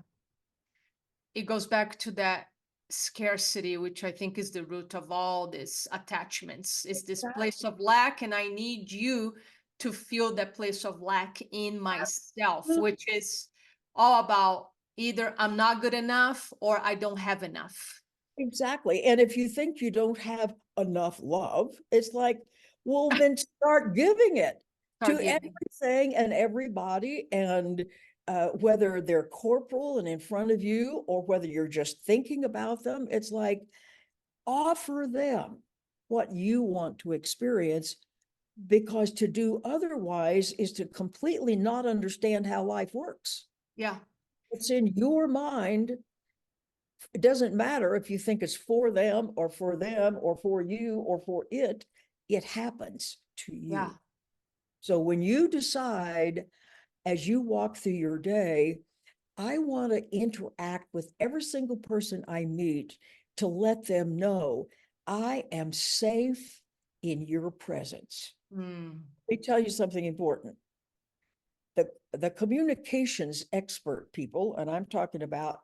It goes back to that scarcity, which I think is the root of all these attachments, is this place of lack, and I need you to feel that place of lack in myself, which is all about either I'm not good enough or I don't have enough. Exactly. And if you think you don't have enough love, it's like, well, then start giving it Start to giving. everything and everybody. And whether they're corporal and in front of you, or whether you're just thinking about them, it's like, offer them what you want to experience, because to do otherwise is to completely not understand how life works. Yeah. It's in your mind it doesn't matter if you think it's for them or for you or for it happens to Yeah. you. So when you decide as you walk through your day, I want to interact with every single person I meet to let them know I am safe in your presence. Mm. Let me tell you something important. The communications expert people, and I'm talking about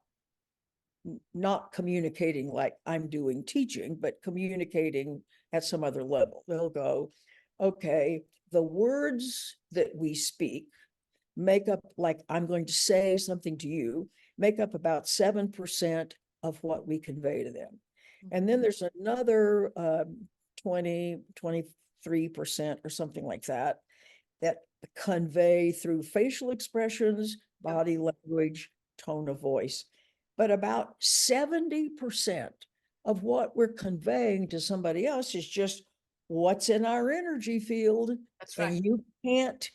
not communicating like I'm doing teaching, but communicating at some other level. They'll go, okay, the words that we speak make up, like I'm going to say something to you, make up about 7% of what we convey to them. And then there's another 23% or something like that, that convey through facial expressions, body language, tone of voice. But about 70% of what we're conveying to somebody else is just what's in our energy field. That's right. And you can't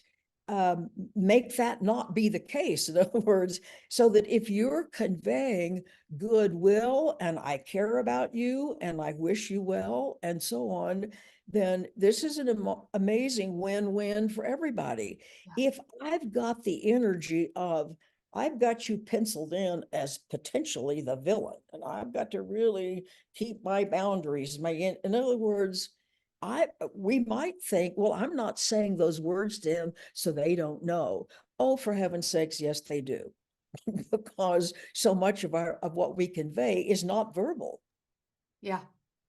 make that not be the case. In other words, so that if you're conveying goodwill and I care about you and I wish you well and so on, then this is an amazing win-win for everybody. Yeah. If I've got the energy of, I've got you penciled in as potentially the villain, and I've got to really keep my boundaries. In other words, we might think, well, I'm not saying those words to him so they don't know. Oh, for heaven's sakes, yes, they do. Because so much of what we convey is not verbal. Yeah.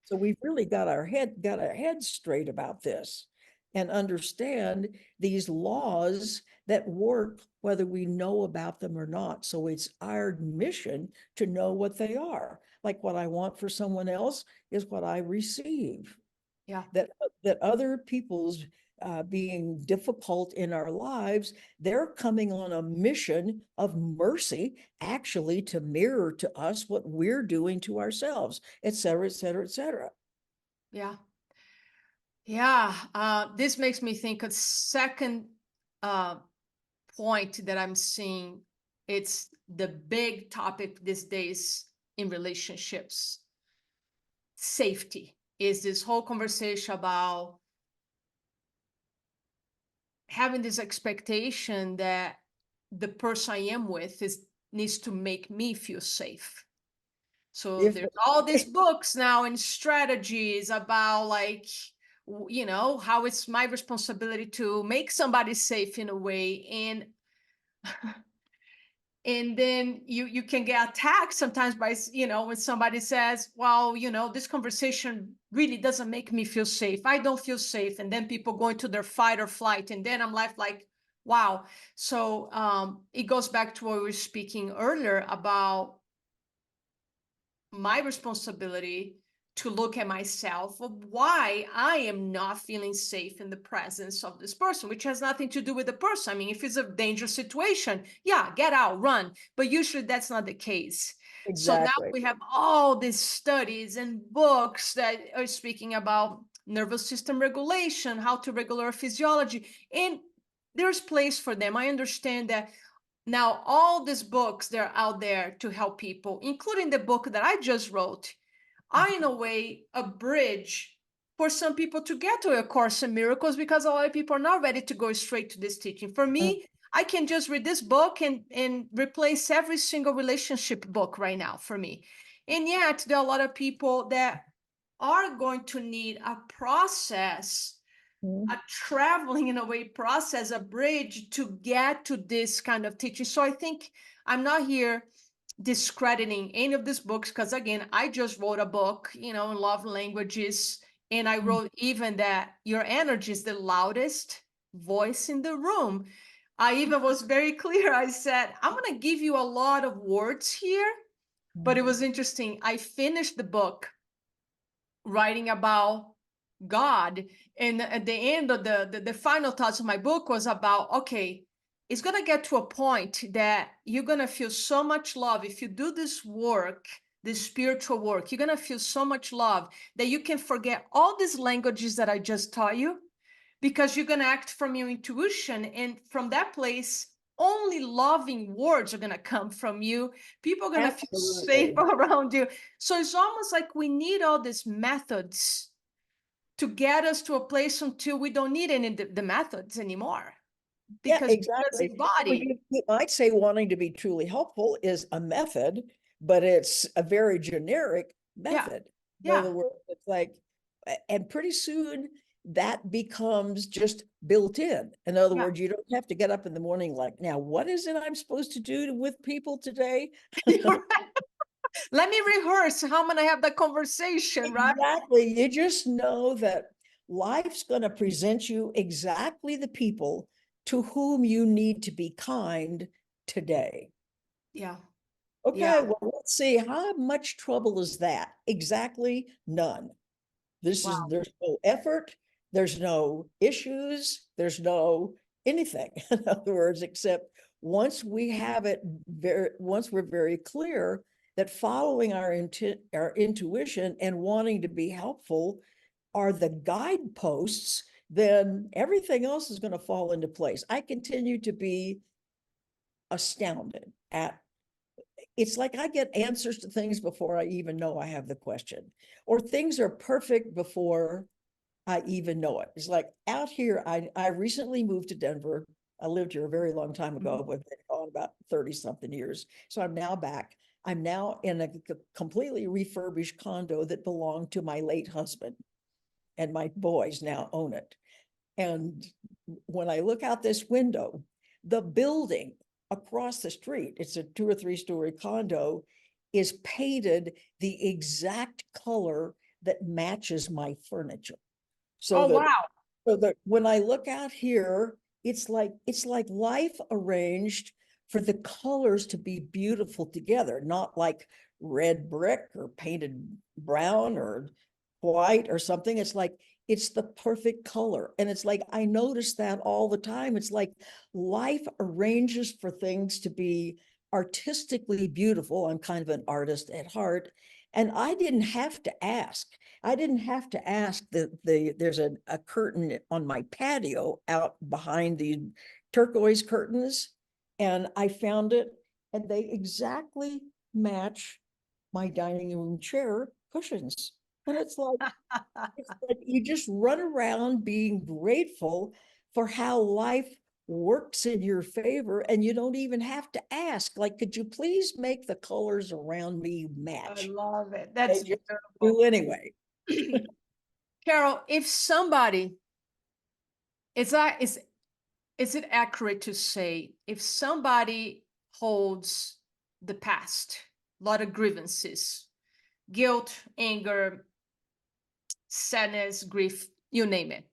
So we've really got our head straight about this and understand these laws that work whether we know about them or not. So it's our mission to know what they are. Like what I want for someone else is what I receive. Yeah. That other people's being difficult in our lives, they're coming on a mission of mercy, actually, to mirror to us what we're doing to ourselves, et cetera, et cetera, et cetera. Yeah. Yeah. This makes me think a second uh, point that I'm seeing. It's the big topic these days in relationships. Safety is this whole conversation about having this expectation that the person I am with needs to make me feel safe. So If there's all these books now and strategies about like, how it's my responsibility to make somebody safe in a way. And then you can get attacked sometimes by, when somebody says, well, this conversation really doesn't make me feel safe. I don't feel safe. And then people go into their fight or flight. And then I'm left like, wow. So it goes back to what we were speaking earlier about my responsibility to look at myself of why I am not feeling safe in the presence of this person, which has nothing to do with the person. I mean, if it's a dangerous situation, yeah, get out, run. But usually that's not the case. So now exactly. we have all these studies and books that are speaking about nervous system regulation, how to regulate our physiology, and there's place for them. I understand that now, all these books, they're out there to help people, including the book that I just wrote, are in a way a bridge for some people to get to A Course in Miracles, because a lot of people are not ready to go straight to this teaching. For me, I can just read this book and replace every single relationship book right now for me. And yet, there are a lot of people that are going to need a process, a traveling in a way process, a bridge to get to this kind of teaching. So I think I'm not here discrediting any of these books, because again, I just wrote a book, in love languages, and I wrote even that your energy is the loudest voice in the room. I even was very clear. I said, I'm going to give you a lot of words here, but it was interesting. I finished the book writing about God. And at the end of the final thoughts of my book was about, okay, it's going to get to a point that you're going to feel so much love. If you do this work, this spiritual work, you're going to feel so much love that you can forget all these languages that I just taught you, because you're going to act from your intuition. And from that place, only loving words are going to come from you. People are going to feel safe Absolutely. around you. So it's almost like we need all these methods to get us to a place until we don't need any of the methods anymore. Yeah, Because we just exactly. Well, embody. you might say wanting to be truly helpful is a method, but it's a very generic Yeah. method. In Yeah. other words, it's like, and pretty soon that becomes just built in. In other Yeah. words, you don't have to get up in the morning like, now, what is it I'm supposed to do with people today? You're right. Let me rehearse how I'm going to have that conversation, right? Exactly. You just know that life's going to present you exactly the people to whom you need to be kind today. Yeah. Yeah. Okay, well, let's see. How much trouble is that? Exactly none. Wow. There's no effort, there's no issues, there's no anything. In other words, except once we have it once we're very clear that following our intuition and wanting to be helpful are the guideposts, then everything else is going to fall into place. I continue to be astounded at, it's like I get answers to things before I even know I have the question, or things are perfect before I even know it. It's like out here, I recently moved to Denver. I lived here a very long time ago, but about 30 something years. So I'm now back. I'm now in a completely refurbished condo that belonged to my late husband, and my boys now own it. And when I look out this window, the building across the street, it's a 2 or 3 story condo, is painted the exact color that matches my furniture. So Oh, that wow. when I look out here, it's like life arranged for the colors to be beautiful together, not like red brick or painted brown or white or something. It's like it's the perfect color. And it's like I notice that all the time. It's like life arranges for things to be artistically beautiful. I'm kind of an artist at heart. And I didn't have to ask. I didn't have to ask there's a curtain on my patio out behind the turquoise curtains, and I found it, and they exactly match my dining room chair cushions. And it's like you just run around being grateful for how life works in your favor, and you don't even have to ask, like, could you please make the colors around me I match? love it. They That's just beautiful. do anyway. Carol, if somebody, is it accurate to say if somebody holds the past, a lot of grievances, guilt, anger, sadness, grief, you name it,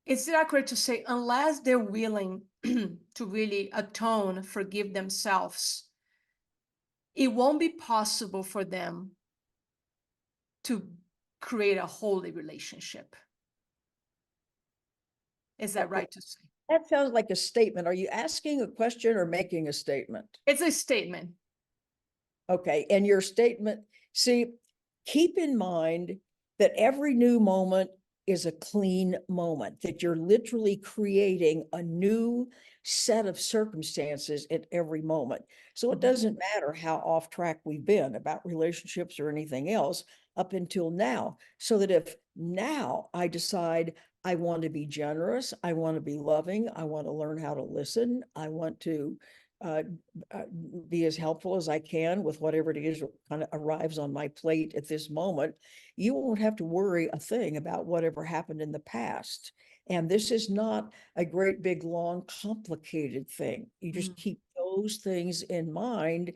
is it accurate to say unless they're willing to really atone, forgive themselves, it won't be possible for them to create a holy relationship? Is that right to say? That sounds like a statement. Are you asking a question or making a statement? It's a statement. Okay, and your statement, see, keep in mind that every new moment is a clean moment, that you're literally creating a new set of circumstances at every moment. So it doesn't matter how off track we've been about relationships or anything else up until now. So that if now I decide I want to be generous, I want to be loving, I want to learn how to listen, I want to uh, be as helpful as I can with whatever it is that kind of arrives on my plate at this moment, you won't have to worry a thing about whatever happened in the past. And this is not a great big long complicated thing. You just Mm. keep those things in mind,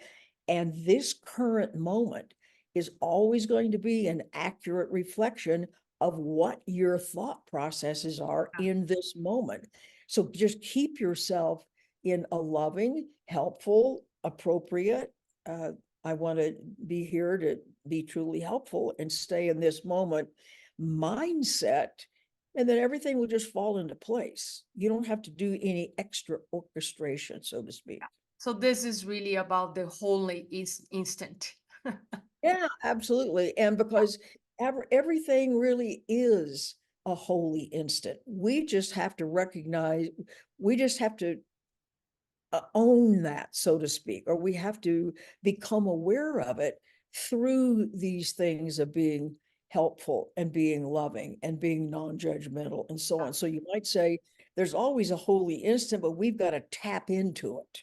and this current moment is always going to be an accurate reflection of what your thought processes are in this moment. So just keep yourself in a loving, helpful, appropriate, I want to be here to be truly helpful and stay in this moment mindset, and then everything will just fall into place. You don't have to do any extra orchestration, so to speak. So this is really about the holy instant. Yeah, absolutely. And because everything really is a holy instant. We just have to recognize, we just have to own that, so to speak, or we have to become aware of it through these things of being helpful and being loving and being non-judgmental and so on. So you might say there's always a holy instant, but we've got to tap into it.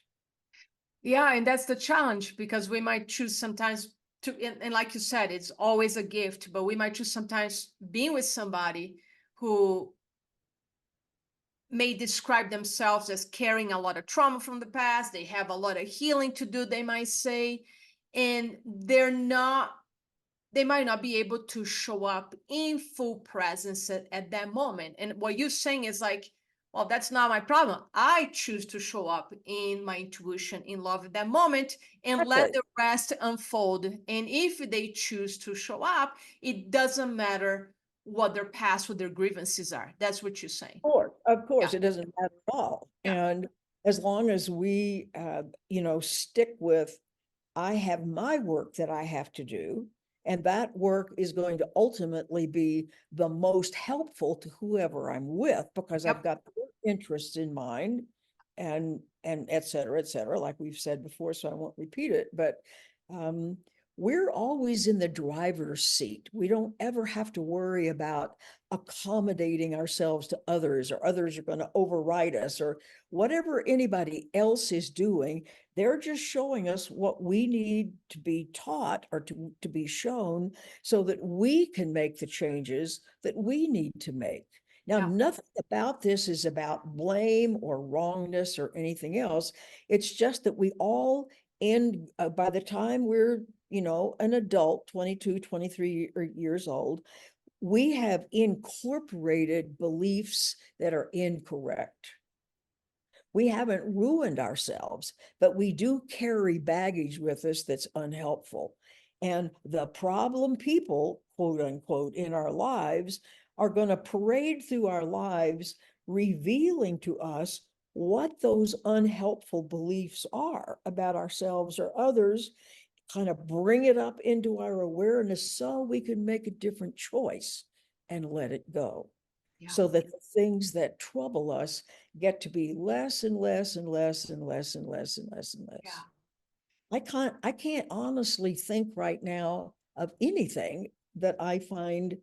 Yeah, and that's the challenge, because we might choose sometimes to, and like you said, it's always a gift, but we might choose sometimes being with somebody who may describe themselves as carrying a lot of trauma from the past. They have a lot of healing to do, they might say, and they might not be able to show up in full presence at that moment. And what you're saying is like, well, that's not my problem. I choose to show up in my intuition, in love at that moment, and let Exactly. the rest unfold. And if they choose to show up, it doesn't matter what their past, what their grievances are. That's what you're saying. Of course, Yeah. it doesn't matter at all. Yeah. And as long as we, stick with, I have my work that I have to do, and that work is going to ultimately be the most helpful to whoever I'm with, because I've Yep. got their interests in mind, and et cetera, like we've said before, so I won't repeat it. But um, we're always in the driver's seat. We don't ever have to worry about accommodating ourselves to others, or others are going to override us, or whatever anybody else is doing. They're just showing us what we need to be taught, or to be shown, so that we can make the changes that we need to make. Now, Yeah. nothing about this is about blame or wrongness or anything else. It's just that we all end, by the time we're, an adult, 22, 23 years old, we have incorporated beliefs that are incorrect. We haven't ruined ourselves, but we do carry baggage with us that's unhelpful. And the problem people, quote unquote, in our lives are going to parade through our lives, revealing to us what those unhelpful beliefs are about ourselves or others, kind of bring it up into our awareness so we can make a different choice and let it go, Yeah. so that the things that trouble us get to be less and less and less and less and less and less and Yeah. less. I can't honestly think right now of anything that I find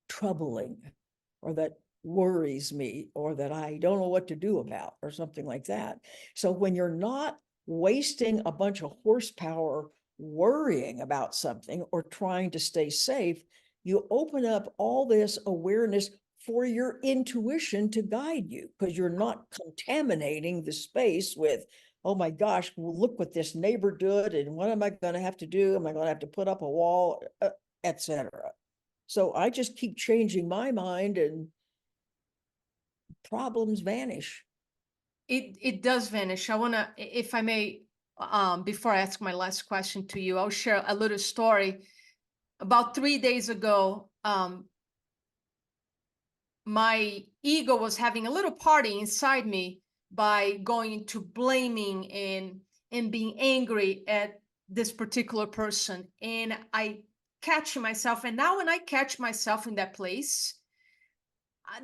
troubling, or that worries me, or that I don't know what to do about, or something like that. So when you're not wasting a bunch of horsepower worrying about something or trying to stay safe, you open up all this awareness for your intuition to guide you, because you're not contaminating the space with, oh my gosh, well, look what this neighbor did, and what am I going to have to do? Am I going to have to put up a wall, etc.? So I just keep changing my mind, and problems vanish. It does vanish. I want to, if I may, before I ask my last question to you, I'll share a little story. About 3 days ago, my ego was having a little party inside me by going into blaming and being angry at this particular person. And I catch myself, and now when I catch myself in that place,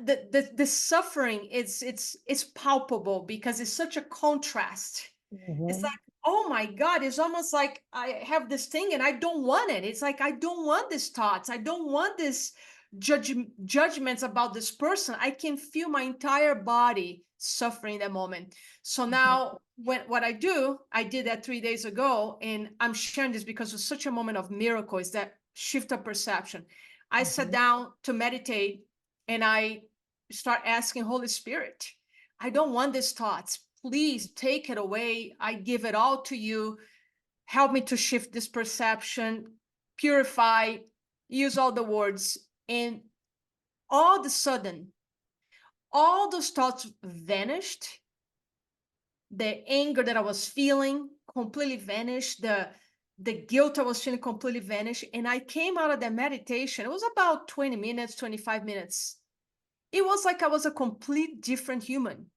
the suffering it's palpable, because it's such a contrast. It's like, Mhm. oh my God, it's almost like I have this thing and I don't want it. It's like, I don't want these thoughts. I don't want this judgments about this person. I can feel my entire body suffering in that moment. So Mhm. now what I did that 3 days ago, and I'm sharing this because it's such a moment of miracle, is that shift of perception. I sat Mhm. down to meditate, and I start asking Holy Spirit, I don't want these thoughts. Please take it away. I give it all to you. Help me to shift this perception, purify, use all the words. And all of a sudden, all those thoughts vanished. The anger that I was feeling completely vanished. The guilt I was feeling completely vanished. And I came out of that meditation. It was about 20 minutes, 25 minutes. It was like I was a complete different human.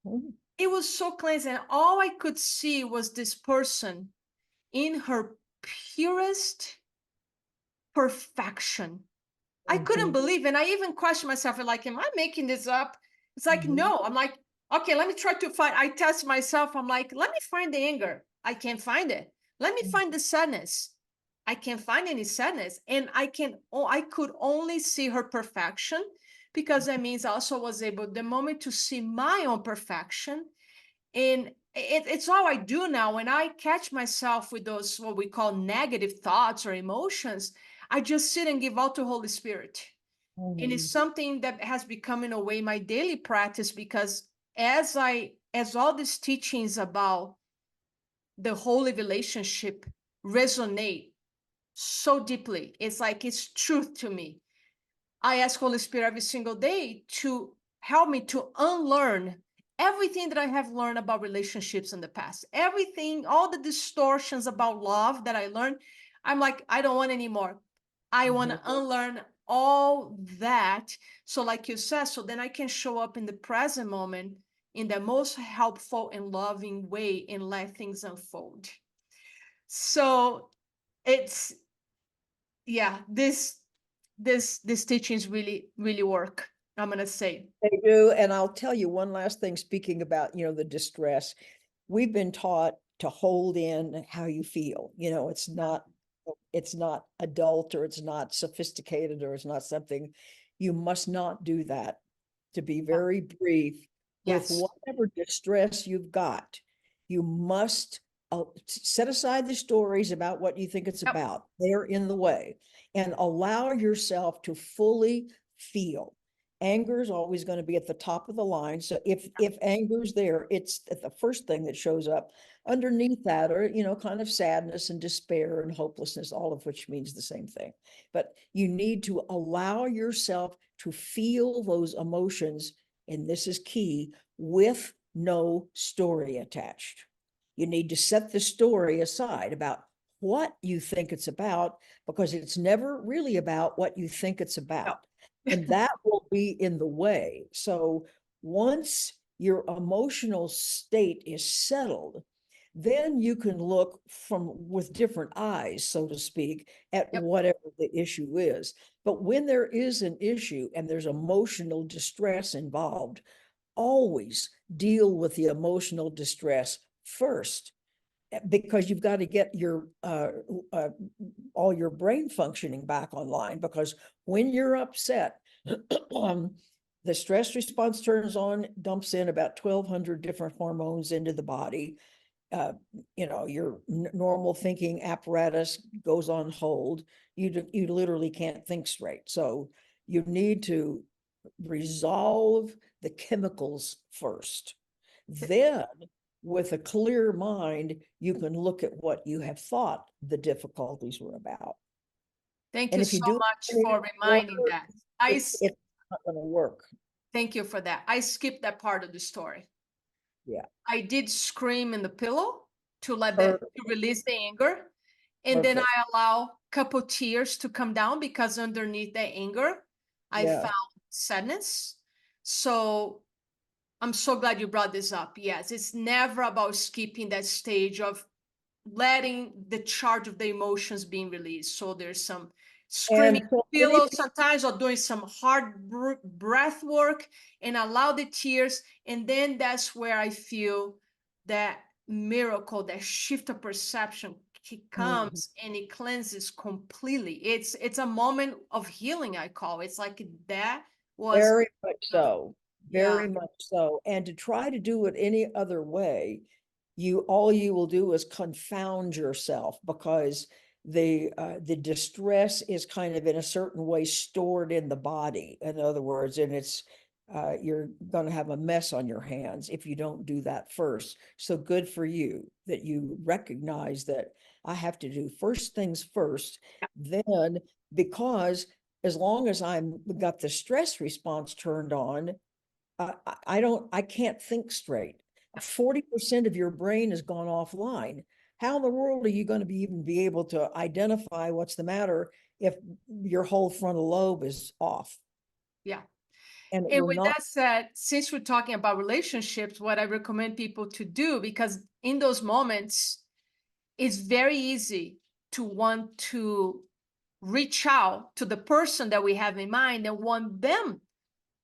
Mhm. It was so cleansing. All I could see was this person in her purest perfection. I couldn't Mhm. believe, and I even questioned myself, like, am I making this up? It's like, Mhm. no. I'm like, okay, let me try to find. I test myself. I'm like, let me find the anger. I can't find it. Let me Mhm. find the sadness. I can't find any sadness. And I could only see her perfection, because that means I also was able the moment to see my own perfection. And it's all I do now. When I catch myself with those, what we call negative thoughts or emotions, I just sit and give out to Holy Spirit. And it's Mhm. something that has become, in a way, my daily practice, because as all these teachings about the holy relationship resonate so deeply, it's like it's truth to me. I ask Holy Spirit every single day to help me to unlearn everything that I have learned about relationships in the past. Everything, all the distortions about love that I learned, I'm like, I don't want anymore. I want Mhm. to unlearn all that. So, like you said, so then I can show up in the present moment in the most helpful and loving way and let things unfold. So it's, yeah, this teachings really work, I'm gonna say. They do. And I'll tell you one last thing, speaking about, the distress. We've been taught to hold in how you feel. It's not adult, or it's not sophisticated, or it's not something. You must not do that. To be Yeah. very brief, with Yes. whatever distress you've got, you must set aside the stories about what you think it's Yep. about. They're in the way, and allow yourself to fully feel. Anger is always going to be at the top of the line. So if anger's there, it's the first thing that shows up. Underneath that are, kind of sadness and despair and hopelessness, all of which means the same thing. But you need to allow yourself to feel those emotions, and this is key, with no story attached. You need to set the story aside about what you think it's about, because it's never really about what you think it's about. And that will be in the way. So once your emotional state is settled, then you can look from with different eyes, so to speak, at Yep. whatever the issue is. But when there is an issue and there's emotional distress involved, always deal with the emotional distress first, because you've got to get your all your brain functioning back online. Because when you're upset, the stress response turns on, dumps in about 1,200 different hormones into the body. Your normal thinking apparatus goes on hold. You literally can't think straight. So you need to resolve the chemicals first. Then, with a clear mind, you can look at what you have thought the difficulties were about. Thank And you if you so do it much in for reminding order, that. it's not going to work. Thank you for that. I skipped that part of the story. Yeah. I did scream in the pillow to Perfect. to release the anger. And then Perfect. I allow couple tears to come down, because underneath that anger, I Yeah. found sadness. So I'm so glad you brought this up. Yes, it's never about skipping that stage of letting the charge of the emotions being released. So there's some screaming And so many pillows sometimes, or doing some hard breath work, and allow the tears. And then that's where I feel that miracle, that shift of perception people. comes, and it cleanses completely. It's a moment of healing, I call it. It's like that was Very much so. yeah. Very much so. And to try to do it any other way, all you will do is confound yourself, because the distress is kind of in a certain way stored in the body. In other words, and you're going to have a mess on your hands if you don't do that first. So good for you that you recognize that I have to do first things first. Then, because as long as I'm got the stress response turned on, I can't think straight. 40% of your brain has gone offline. How in the world are you going to even be able to identify what's the matter if your whole frontal lobe is off? Yeah. And it And will with not. that said, since we're talking about relationships, what I recommend people to do, because in those moments, it's very easy to want to reach out to the person that we have in mind and want them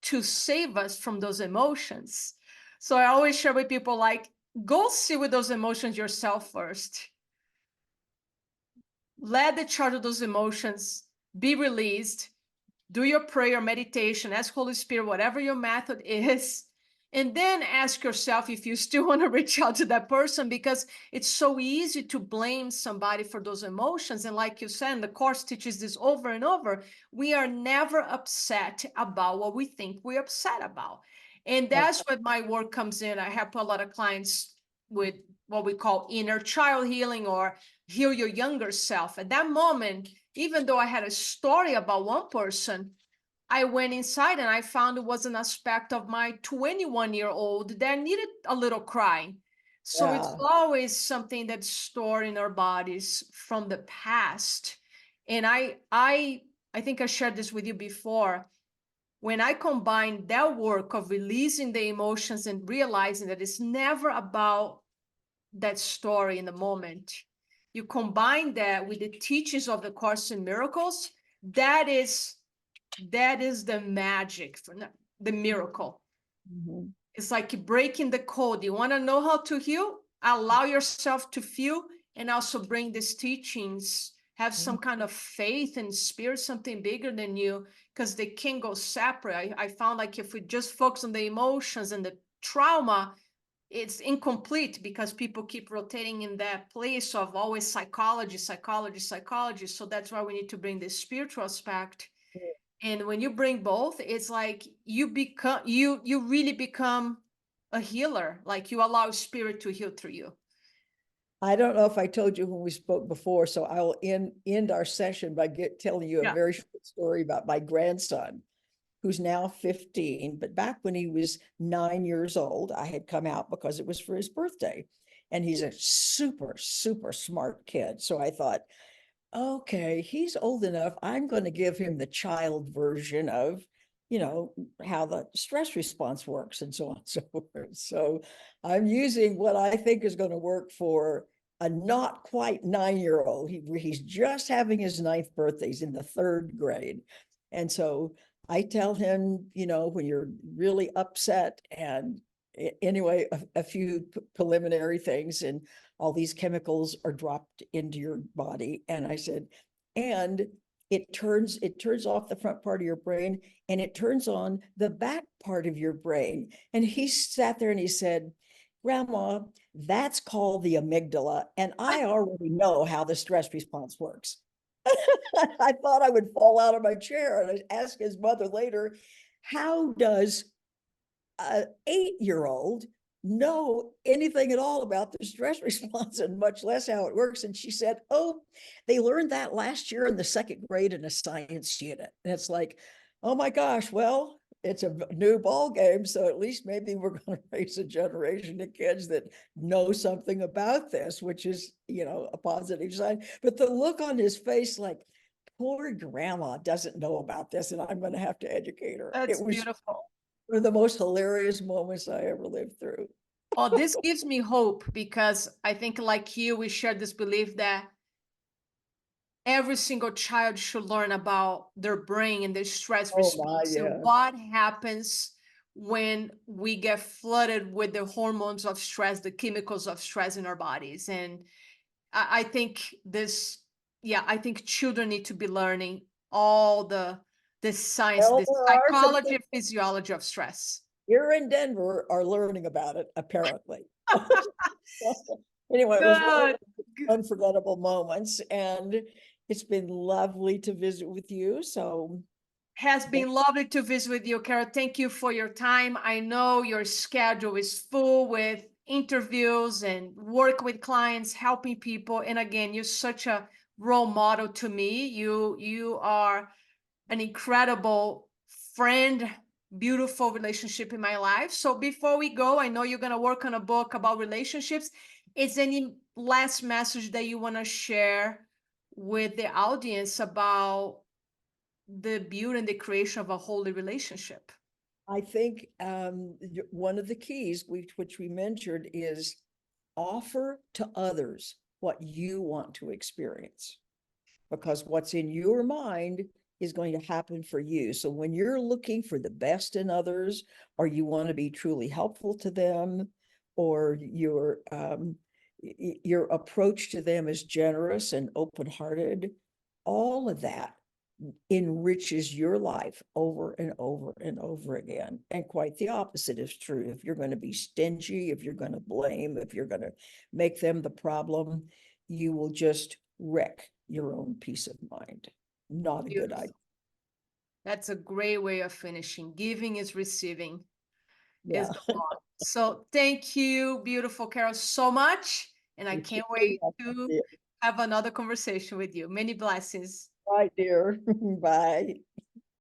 to save us from those emotions. So I always share with people, like, go sit with those emotions yourself first. Let the charge of those emotions be released. Do your prayer, meditation, ask Holy Spirit, whatever your method is, and then ask yourself if you still want to reach out to that person, because it's so easy to blame somebody for those emotions. And like you said, the course teaches this over and over. We are never upset about what we think we're upset about. And that's where my work comes in. I help a lot of clients with what we call inner child healing, or heal your younger self. At that moment, even though I had a story about one person, I went inside and I found it was an aspect of my 21-year-old that needed a little crying. So it's Yeah. always something that's stored in our bodies from the past. And I think I shared this with you before. When I combine that work of releasing the emotions and realizing that it's never about that story in the moment, you combine that with the teachings of the Course in Miracles, that is the magic for the miracle. Mhm. It's like breaking the code. You want to know how to heal? Allow yourself to feel, and also bring these teachings. Have some kind of faith and spirit, something bigger than you, because they can go separate. I found, like, if we just focus on the emotions and the trauma, it's incomplete, because people keep rotating in that place of always psychology, psychology, psychology. So that's why we need to bring the spiritual aspect. And when you bring both, it's like you become, you really become a healer. Like, you allow spirit to heal through you. I don't know if I told you when we spoke before, so I will end our session by telling you a Yeah. very short story about my grandson, who's now 15. But back when he was 9 years old, I had come out because it was for his birthday. And he's a super, super smart kid. So I thought, okay, he's old enough. I'm going to give him the child version of, how the stress response works and so on and so forth. So I'm using what I think is going to work for a not quite 9-year-old. He's just having his 9th birthday. He's in the 3rd grade. And so I tell him, when you're really upset, and anyway, a few preliminary things, and all these chemicals are dropped into your body. And I said, and it turns off the front part of your brain, and it turns on the back part of your brain. And he sat there and he said, Grandma, that's called the amygdala, and I already know how the stress response works. I thought I would fall out of my chair. And I asked his mother later, how does an 8-year-old know anything at all about the stress response, and much less how it works? And she said, oh, they learned that last year in the 2nd grade in a science unit. And it's like, oh my gosh, well, it's a new ball game. So at least maybe we're going to raise a generation of kids that know something about this, which is, a positive sign. But the look on his face, like, poor grandma doesn't know about this, and I'm going to have to educate her. That's It was beautiful. one of the most hilarious moments I ever lived through. Oh, this gives me hope, because I think, like you, we share this belief that every single child should learn about their brain and their stress Oh my, response, and yeah. what happens when we get flooded with the hormones of stress, the chemicals of stress in our bodies. And I think this, yeah, I think children need to be learning all the science, Well, the there are some psychology kids and physiology of stress. here in Denver are learning about it, apparently. Anyway, it was one of Good. the unforgettable moments, and it's been lovely to visit with you. So Has been lovely to visit with you, Carol. Thank you for your time. I know your schedule is full with interviews and work with clients, helping people. And again, you're such a role model to me. You are an incredible friend, beautiful relationship in my life. So before we go, I know you're going to work on a book about relationships. Is any last message that you want to share with the audience about the beauty and the creation of a holy relationship? I think one of the keys, which we mentioned, is offer to others what you want to experience. because what's in your mind is going to happen for you. So when you're looking for the best in others, or you want to be truly helpful to them, or your approach to them is generous and open-hearted, all of that enriches your life over and over and over again. And quite the opposite is true. If you're going to be stingy, if you're going to blame, if you're going to make them the problem, you will just wreck your own peace of mind. Not a good Beautiful. idea. That's a great way of finishing. Giving is receiving is Yeah. the law. So thank you, beautiful Carol, so much. And I You're can't very wait welcome, to dear. have another conversation with you. Many blessings. Right, dear. Bye.